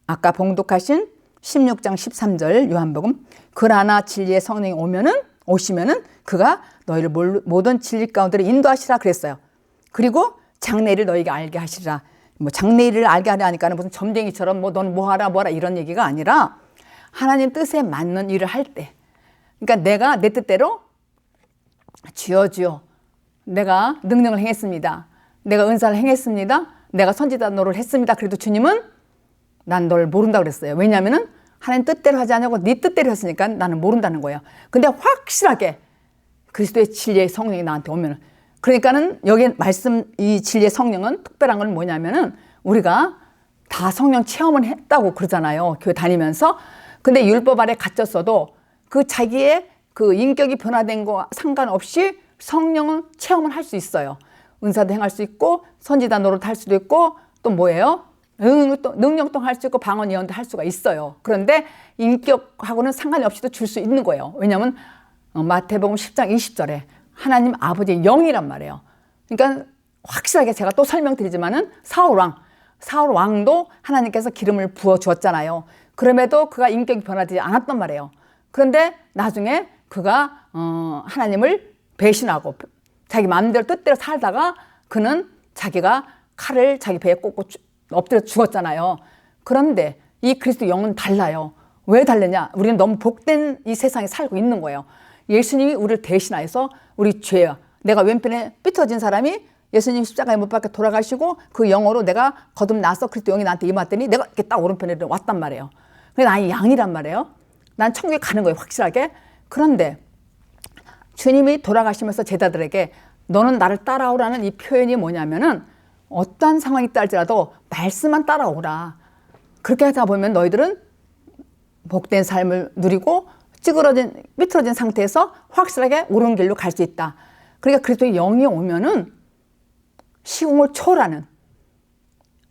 Speaker 1: 아까 봉독하신 16장 13절 요한복음 그러나 진리의 성령이 오시면은 그가 너희를 모든 진리 가운데로 인도하시라 그랬어요. 그리고 장래일을 너희에게 알게 하시리라. 뭐 장래일을 알게 하려 하니까는 무슨 점쟁이처럼 뭐 너는 뭐 하라 이런 얘기가 아니라 하나님 뜻에 맞는 일을 할 때, 그러니까 내가 내 뜻대로 주여 내가 능력을 행했습니다. 내가 은사를 행했습니다. 내가 선지자 노릇을 했습니다. 그래도 주님은 난 널 모른다 그랬어요. 왜냐하면은 하나님 뜻대로 하지 않냐고 네 뜻대로 했으니까 나는 모른다는 거예요. 근데 확실하게 그리스도의 진리의 성령이 나한테 오면은, 그러니까는 여기 말씀 이 진리의 성령은 특별한 건 뭐냐면은 우리가 다 성령 체험을 했다고 그러잖아요. 교회 다니면서. 근데 율법 아래 갇혔어도 그 자기의 그 인격이 변화된 거 상관없이 성령은 체험을 할 수 있어요. 은사도 행할 수 있고 선지자 노릇 할 수도 있고 또 뭐예요? 능력도 할 수 있고 방언 예언도 할 수가 있어요. 그런데 인격하고는 상관이 없이도 줄 수 있는 거예요. 왜냐하면 마태복음 10장 20절에 하나님 아버지의 영이란 말이에요. 그러니까 확실하게 제가 또 설명드리지만은 사울 왕도 하나님께서 기름을 부어 주었잖아요. 그럼에도 그가 인격이 변화되지 않았단 말이에요. 그런데 나중에 그가 하나님을 배신하고 자기 마음대로 뜻대로 살다가 그는 자기가 칼을 자기 배에 꽂고 엎드려 죽었잖아요. 그런데 이 그리스도 영은 달라요. 왜 다르냐? 우리는 너무 복된 이 세상에 살고 있는 거예요. 예수님이 우리를 대신하여서 우리 죄야. 내가 왼편에 삐뚤어진 사람이 예수님 십자가에 못 박혀 돌아가시고 그 영으로 내가 거듭나서 그리스도 영이 나한테 임했더니 내가 이렇게 딱 오른편에 왔단 말이에요. 그래서 난 양이란 말이에요. 난 천국에 가는 거예요, 확실하게. 그런데 주님이 돌아가시면서 제자들에게 너는 나를 따라오라는 이 표현이 뭐냐면은 어떠한 상황이 있다 할지라도 말씀만 따라오라. 그렇게 하다 보면 너희들은 복된 삶을 누리고 삐뚤어진 상태에서 확실하게 옳은 길로 갈 수 있다. 그러니까 그리스도의 영이 오면은 시공을 초월하는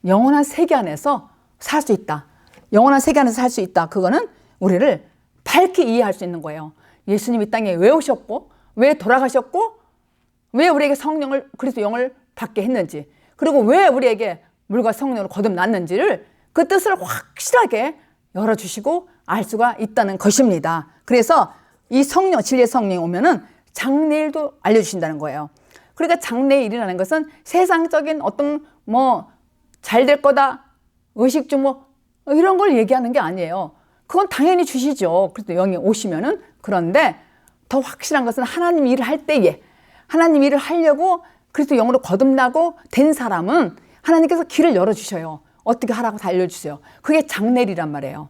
Speaker 1: 영원한 세계 안에서 살 수 있다. 영원한 세계 안에서 살 수 있다. 그거는 우리를 밝게 이해할 수 있는 거예요. 예수님이 이 땅에 왜 오셨고 왜 돌아가셨고 왜 우리에게 성령을 그리스도 영을 받게 했는지 그리고 왜 우리에게 물과 성령을 거듭났는지를 그 뜻을 확실하게 열어주시고 알 수가 있다는 것입니다. 그래서 이 성령, 진리의 성령이 오면은 장래일도 알려주신다는 거예요. 그러니까 장래일이라는 것은 세상적인 어떤 잘 될 거다, 의식주 이런 걸 얘기하는 게 아니에요. 그건 당연히 주시죠. 그래서 영이 오시면은. 그런데 더 확실한 것은 하나님 일을 할 때에 하나님 일을 하려고 그리스도 영으로 거듭나고 된 사람은 하나님께서 길을 열어주셔요. 어떻게 하라고 다 알려주세요. 그게 장래일이란 말이에요.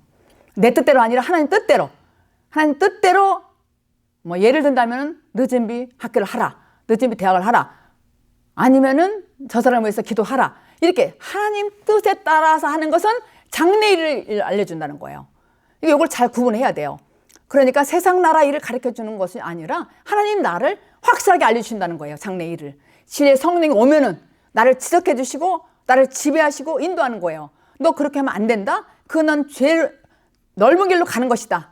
Speaker 1: 내 뜻대로 아니라 하나님 뜻대로. 하나님 뜻대로 예를 든다면 늦은 비 학교를 하라. 늦은 비 대학을 하라. 아니면은 저 사람을 위해서 기도하라. 이렇게 하나님 뜻에 따라서 하는 것은 장래일을 알려준다는 거예요. 이걸 잘 구분해야 돼요. 그러니까 세상 나라 일을 가르쳐주는 것이 아니라 하나님 나를 확실하게 알려주신다는 거예요. 장래일을. 진리의 성령이 오면은 나를 지적해 주시고 나를 지배하시고 인도하는 거예요. 너 그렇게 하면 안 된다? 그건 넓은 길로 가는 것이다.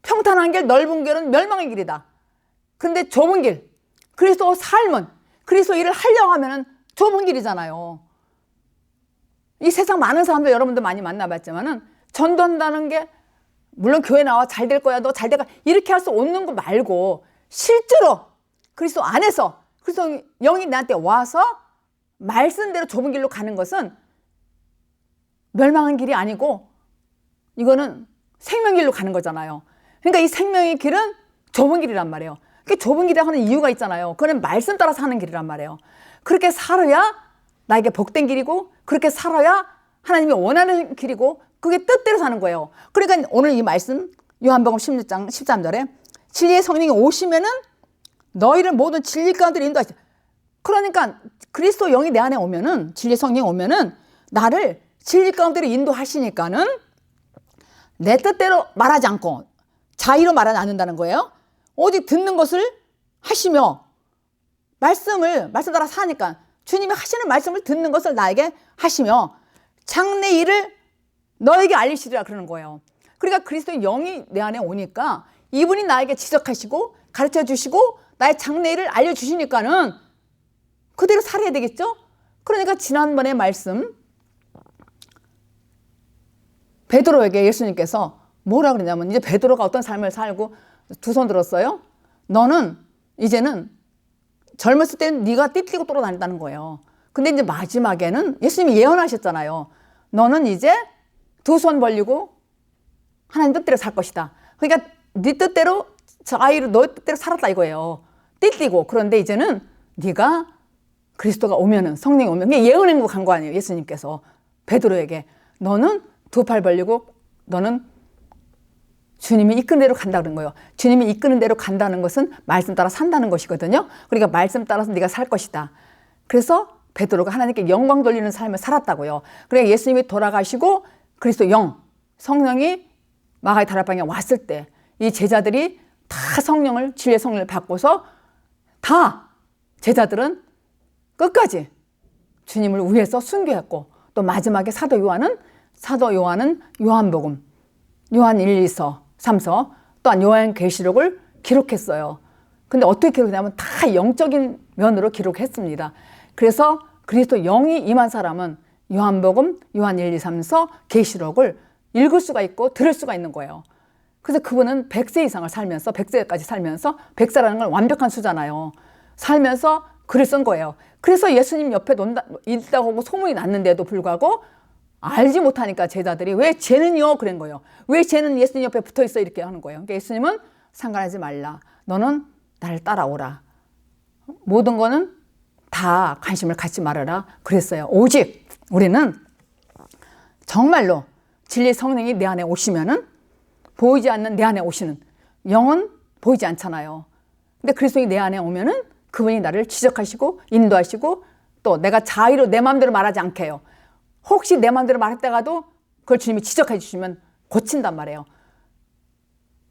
Speaker 1: 평탄한 길, 넓은 길은 멸망의 길이다. 그런데 좁은 길, 그리스도 삶은 그리스도 일을 하려고 하면은 좁은 길이잖아요. 이 세상 많은 사람들 여러분들 많이 만나봤지만은 전도한다는 게 물론 교회 나와 잘 될 거야, 너 잘 될 거야 이렇게 할 수 없는 거 말고 실제로 그리스도 안에서 그리스도 영이 나한테 와서 말씀대로 좁은 길로 가는 것은 멸망한 길이 아니고 이거는 생명의 길로 가는 거잖아요. 그러니까 이 생명의 길은 좁은 길이란 말이에요. 그 좁은 길이라고 하는 이유가 있잖아요. 그건 말씀 따라서 하는 길이란 말이에요. 그렇게 살아야 나에게 복된 길이고 그렇게 살아야 하나님이 원하는 길이고 그게 뜻대로 사는 거예요. 그러니까 오늘 이 말씀 요한복음 16장 13절에 진리의 성령이 오시면은 너희를 모든 진리 가운데로 인도하시다. 그러니까 그리스도 영이 내 안에 오면은 진리의 성령이 오면은 나를 진리 가운데로 인도하시니까는 내 뜻대로 말하지 않고 자의로 말하지 않는다는 거예요. 오직 듣는 것을 하시며 말씀 따라 사니까 주님이 하시는 말씀을 듣는 것을 나에게 하시며 장래 일을 너에게 알리시리라 그러는 거예요. 그러니까 그리스도의 영이 내 안에 오니까 이분이 나에게 지적하시고 가르쳐 주시고 나의 장래 일을 알려주시니까는 그대로 살아야 되겠죠? 그러니까 지난번에 말씀 베드로에게 예수님께서 뭐라 그러냐면 이제 베드로가 어떤 삶을 살고 두 손 들었어요. 너는 이제는 젊었을 때는 네가 띠띠고 돌아다닌다는 거예요. 근데 이제 마지막에는 예수님이 예언하셨잖아요. 너는 이제 두 손 벌리고 하나님 뜻대로 살 것이다. 그러니까 네 뜻대로 자의로 너의 뜻대로 살았다 이거예요. 띠띠고. 그런데 이제는 네가 그리스도가 오면은 성령이 오면 그게 예언한 거 아니에요. 예수님께서 베드로에게 너는 두 팔 벌리고 너는 주님이 이끄는 대로 간다 그런 거예요. 주님이 이끄는 대로 간다는 것은 말씀 따라 산다는 것이거든요. 그러니까 말씀 따라서 네가 살 것이다. 그래서 베드로가 하나님께 영광 돌리는 삶을 살았다고요. 그러니까 예수님이 돌아가시고 그리스도 영, 성령이 마가의 다락방에 왔을 때 이 제자들이 다 성령을 진리의 성령을 받고서 다 제자들은 끝까지 주님을 위해서 순교했고, 또 마지막에 사도 요한은 요한복음, 요한 1, 2서, 3서, 또한 요한계시록을 기록했어요. 근데 어떻게 기록했냐면 다 영적인 면으로 기록했습니다. 그래서 그리스도 영이 임한 사람은 요한복음, 요한 1, 2, 3서, 계시록을 읽을 수가 있고 들을 수가 있는 거예요. 그래서 그분은 100세 이상을 살면서, 100세까지 살면서, 100세라는 건 완벽한 수잖아요. 살면서 글을 쓴 거예요. 그래서 예수님 옆에 있다고 하고 소문이 났는데도 불구하고 알지 못하니까 제자들이 왜 쟤는요? 그런 거예요. 왜 쟤는 예수님 옆에 붙어 있어? 이렇게 하는 거예요. 그러니까 예수님은 상관하지 말라. 너는 나를 따라오라. 모든 거는 다 관심을 갖지 말아라. 그랬어요. 오직 우리는 정말로 진리 성령이 내 안에 오시면은, 보이지 않는 내 안에 오시는, 영은 보이지 않잖아요. 근데 그리스도인이 내 안에 오면은 그분이 나를 지적하시고 인도하시고, 또 내가 자의로 내 마음대로 말하지 않게 해요. 혹시 내 마음대로 말했다가도 그걸 주님이 지적해 주시면 고친단 말이에요.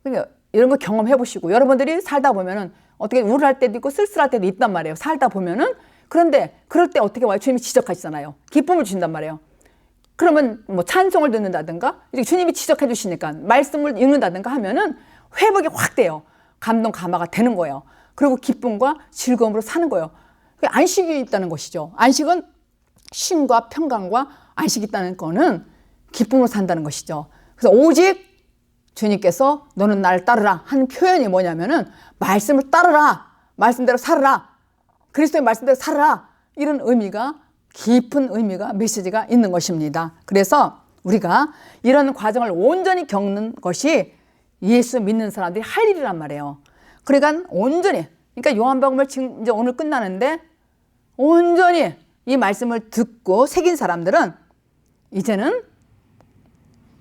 Speaker 1: 그러니까 이런 거 경험해 보시고, 여러분들이 살다 보면은 어떻게 우울할 때도 있고 쓸쓸할 때도 있단 말이에요. 살다 보면은. 그런데 그럴 때 어떻게 와요? 주님이 지적하시잖아요. 기쁨을 주신단 말이에요. 그러면 뭐 찬송을 듣는다든가, 이렇게 주님이 지적해 주시니까 말씀을 읽는다든가 하면은 회복이 확 돼요. 감동 감화가 되는 거예요. 그리고 기쁨과 즐거움으로 사는 거예요. 안식이 있다는 것이죠. 안식은 쉼과 평강과 안식이 있다는 거는 기쁨으로 산다는 것이죠. 그래서 오직 주님께서 너는 나를 따르라 하는 표현이 뭐냐면은 말씀을 따르라, 말씀대로 살아라, 그리스도의 말씀대로 살아라, 이런 의미가, 깊은 의미가, 메시지가 있는 것입니다. 그래서 우리가 이런 과정을 온전히 겪는 것이 예수 믿는 사람들이 할 일이란 말이에요. 그러니까 온전히, 그러니까 요한복음을 지금 이제 오늘 끝나는데 온전히 이 말씀을 듣고 새긴 사람들은 이제는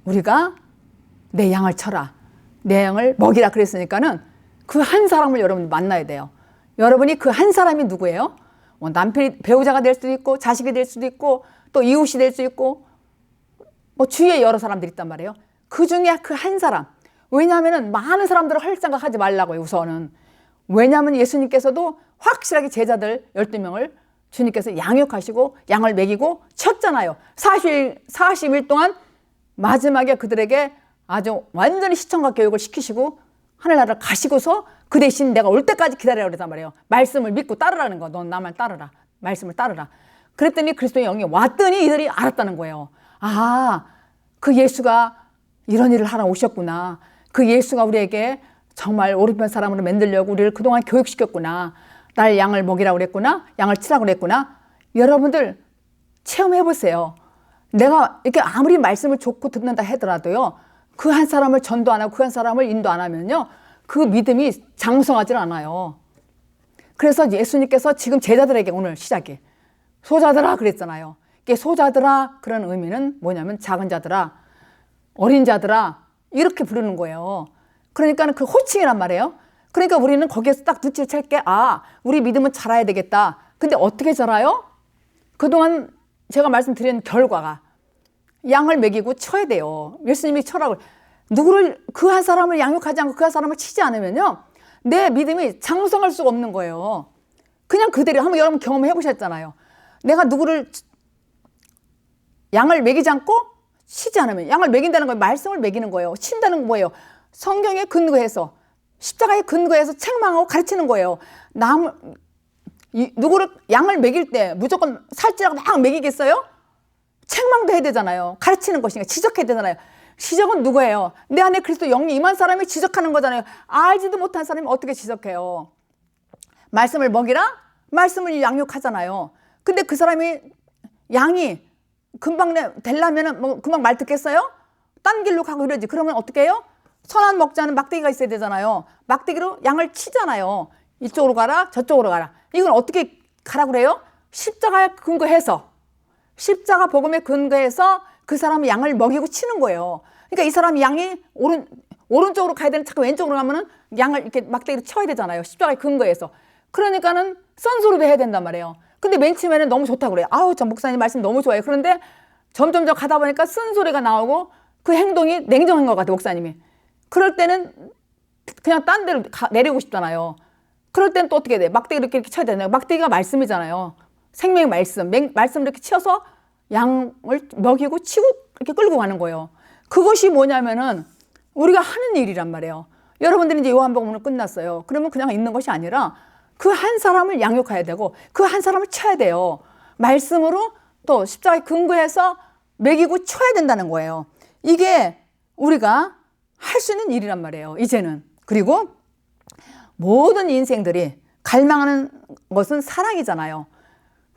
Speaker 1: 우리가 내 양을 쳐라, 내 양을 먹이라 그랬으니까는 그 한 사람을 여러분이 만나야 돼요. 여러분이 그 한 사람이 누구예요? 뭐 남편이, 배우자가 될 수도 있고, 자식이 될 수도 있고, 또 이웃이 될 수 있고, 뭐 주위에 여러 사람들이 있단 말이에요. 그 중에 그 한 사람. 왜냐하면 많은 사람들을 할 생각하지 말라고요, 우선은. 왜냐하면 예수님께서도 확실하게 제자들 12명을 주님께서 양육하시고 양을 먹이고 쳤잖아요. 40일 동안 마지막에 그들에게 아주 완전히 시청각 교육을 시키시고 하늘나라를 가시고서 그 대신 내가 올 때까지 기다리라고 그랬단 말이에요. 말씀을 믿고 따르라는 거. 넌 나만 따르라. 말씀을 따르라. 그랬더니 그리스도의 영이 왔더니 이들이 알았다는 거예요. 아, 그 예수가 이런 일을 하러 오셨구나. 그 예수가 우리에게 정말 오른편 사람으로 만들려고 우리를 그동안 교육시켰구나. 날 양을 먹이라고 그랬구나. 양을 치라고 그랬구나. 여러분들 체험해 보세요. 내가 이렇게 아무리 말씀을 좋고 듣는다 하더라도요, 그 한 사람을 전도 안 하고 그 한 사람을 인도 안 하면요, 그 믿음이 장성하지 않아요. 그래서 예수님께서 지금 제자들에게 오늘 시작이 소자들아 그랬잖아요. 이게 소자들아 그런 의미는 뭐냐면 작은 자들아, 어린 자들아, 이렇게 부르는 거예요. 그러니까 그 호칭이란 말이에요. 그러니까 우리는 거기에서 딱 눈치를 챌 게, 아, 우리 믿음은 자라야 되겠다. 근데 어떻게 자라요? 그동안 제가 말씀드린 결과가 양을 먹이고 쳐야 돼요. 예수님이 쳐라고. 누구를, 그 한 사람을 양육하지 않고 그 한 사람을 치지 않으면요, 내 믿음이 장성할 수가 없는 거예요. 그냥 그대로. 한번 여러분 경험해 보셨잖아요. 내가 누구를 양을 먹이지 않고 치지 않으면, 양을 먹인다는 거예요. 말씀을 먹이는 거예요. 친다는 건 뭐예요? 성경에 근거해서, 십자가에 근거해서 책망하고 가르치는 거예요. 누구를 양을 먹일 때 무조건 살찌라고 막 먹이겠어요? 책망도 해야 되잖아요. 가르치는 것이니까 지적해야 되잖아요. 지적은 누구예요? 내 안에 그리스도 영이 임한 사람이 지적하는 거잖아요. 알지도 못한 사람이 어떻게 지적해요? 말씀을 먹이라? 말씀을 양육하잖아요. 근데 그 사람이, 양이 금방 되려면은 뭐 금방 말 듣겠어요? 딴 길로 가고 이러지. 그러면 어떻게 해요? 선한 먹자는 막대기가 있어야 되잖아요. 막대기로 양을 치잖아요. 이쪽으로 가라, 저쪽으로 가라. 이건 어떻게 가라고 그래요? 십자가에 근거해서, 십자가 복음에 근거해서 그 사람이 양을 먹이고 치는 거예요. 그러니까 이 사람이 양이 오른쪽으로 가야 되는, 자꾸 왼쪽으로 가면은 양을 이렇게 막대기로 쳐야 되잖아요. 십자가에 근거해서. 그러니까는 썬소리도 해야 된단 말이에요. 근데 맨 처음에는 너무 좋다고 그래요. 아우, 저 목사님 말씀 너무 좋아요. 그런데 점점 가다 보니까 쓴소리가 나오고 그 행동이 냉정한 것 같아요, 목사님이. 그럴 때는 그냥 딴 데로 내리고 싶잖아요. 그럴 때는 또 어떻게 돼? 막대기를 이렇게 쳐야 되나요? 막대기가 말씀이잖아요. 생명의 말씀을 이렇게 치어서 양을 먹이고 치고 이렇게 끌고 가는 거예요. 그것이 뭐냐면은 우리가 하는 일이란 말이에요. 여러분들이 이제 요한복음은 끝났어요. 그러면 그냥 있는 것이 아니라 그 한 사람을 양육해야 되고 그 한 사람을 쳐야 돼요. 말씀으로 또 십자가에 근거해서 먹이고 쳐야 된다는 거예요. 이게 우리가 할 수 있는 일이란 말이에요. 이제는. 그리고 모든 인생들이 갈망하는 것은 사랑이잖아요.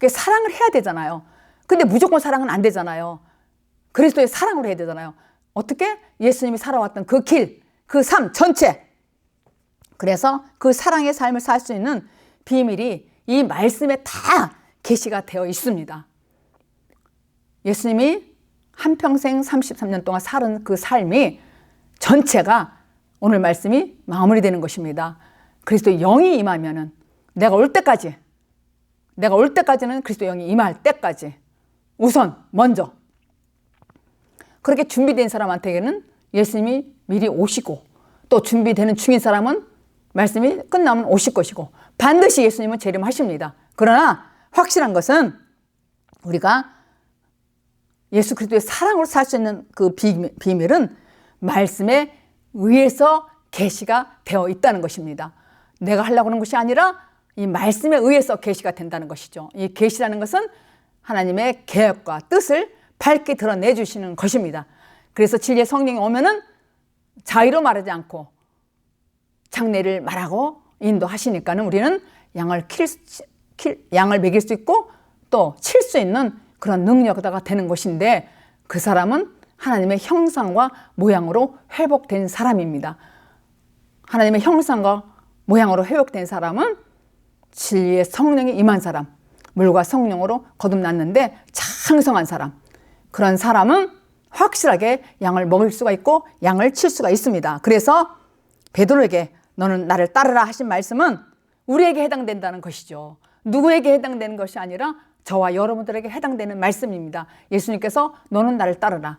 Speaker 1: 사랑을 해야 되잖아요. 근데 무조건 사랑은 안 되잖아요. 그리스도의 사랑으로 해야 되잖아요. 어떻게? 예수님이 살아왔던 그 길, 그 삶 전체. 그래서 그 사랑의 삶을 살 수 있는 비밀이 이 말씀에 다 계시가 되어 있습니다. 예수님이 한평생 33년 동안 살은 그 삶이 전체가 오늘 말씀이 마무리되는 것입니다. 그리스도의 영이 임하면은 내가 올 때까지는 그리스도의 영이 임할 때까지 우선 먼저 그렇게 준비된 사람한테는 예수님이 미리 오시고 또 준비되는 중인 사람은 말씀이 끝나면 오실 것이고 반드시 예수님은 재림하십니다. 그러나 확실한 것은 우리가 예수 그리스도의 사랑으로 살 수 있는 그 비밀은 말씀에 의해서 계시가 되어 있다는 것입니다. 내가 하려고 하는 것이 아니라 이 말씀에 의해서 계시가 된다는 것이죠. 이 계시라는 것은 하나님의 계획과 뜻을 밝게 드러내 주시는 것입니다. 그래서 진리의 성령이 오면은 자의로 말하지 않고 장례를 말하고 인도하시니까는 우리는 양을 먹일 수 있고 또 칠 수 있는 그런 능력자가 되는 것인데 그 사람은 하나님의 형상과 모양으로 회복된 사람입니다. 하나님의 형상과 모양으로 회복된 사람은 진리의 성령이 임한 사람, 물과 성령으로 거듭났는데 창성한 사람, 그런 사람은 확실하게 양을 먹일 수가 있고 양을 칠 수가 있습니다. 그래서 베드로에게 너는 나를 따르라 하신 말씀은 우리에게 해당된다는 것이죠. 누구에게 해당되는 것이 아니라 저와 여러분들에게 해당되는 말씀입니다. 예수님께서 너는 나를 따르라.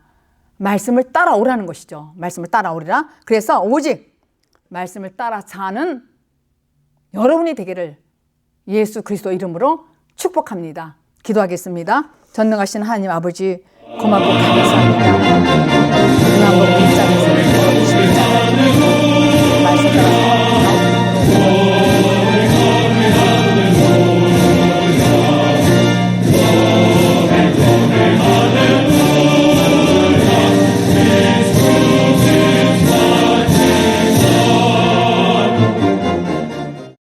Speaker 1: 말씀을 따라오라는 것이죠. 말씀을 따라오리라. 그래서 오직 말씀을 따라 사는 여러분이 되기를 예수 그리스도 이름으로 축복합니다. 기도하겠습니다. 전능하신 하나님 아버지 고맙고 감사합니다. 그냥 우리 입장에서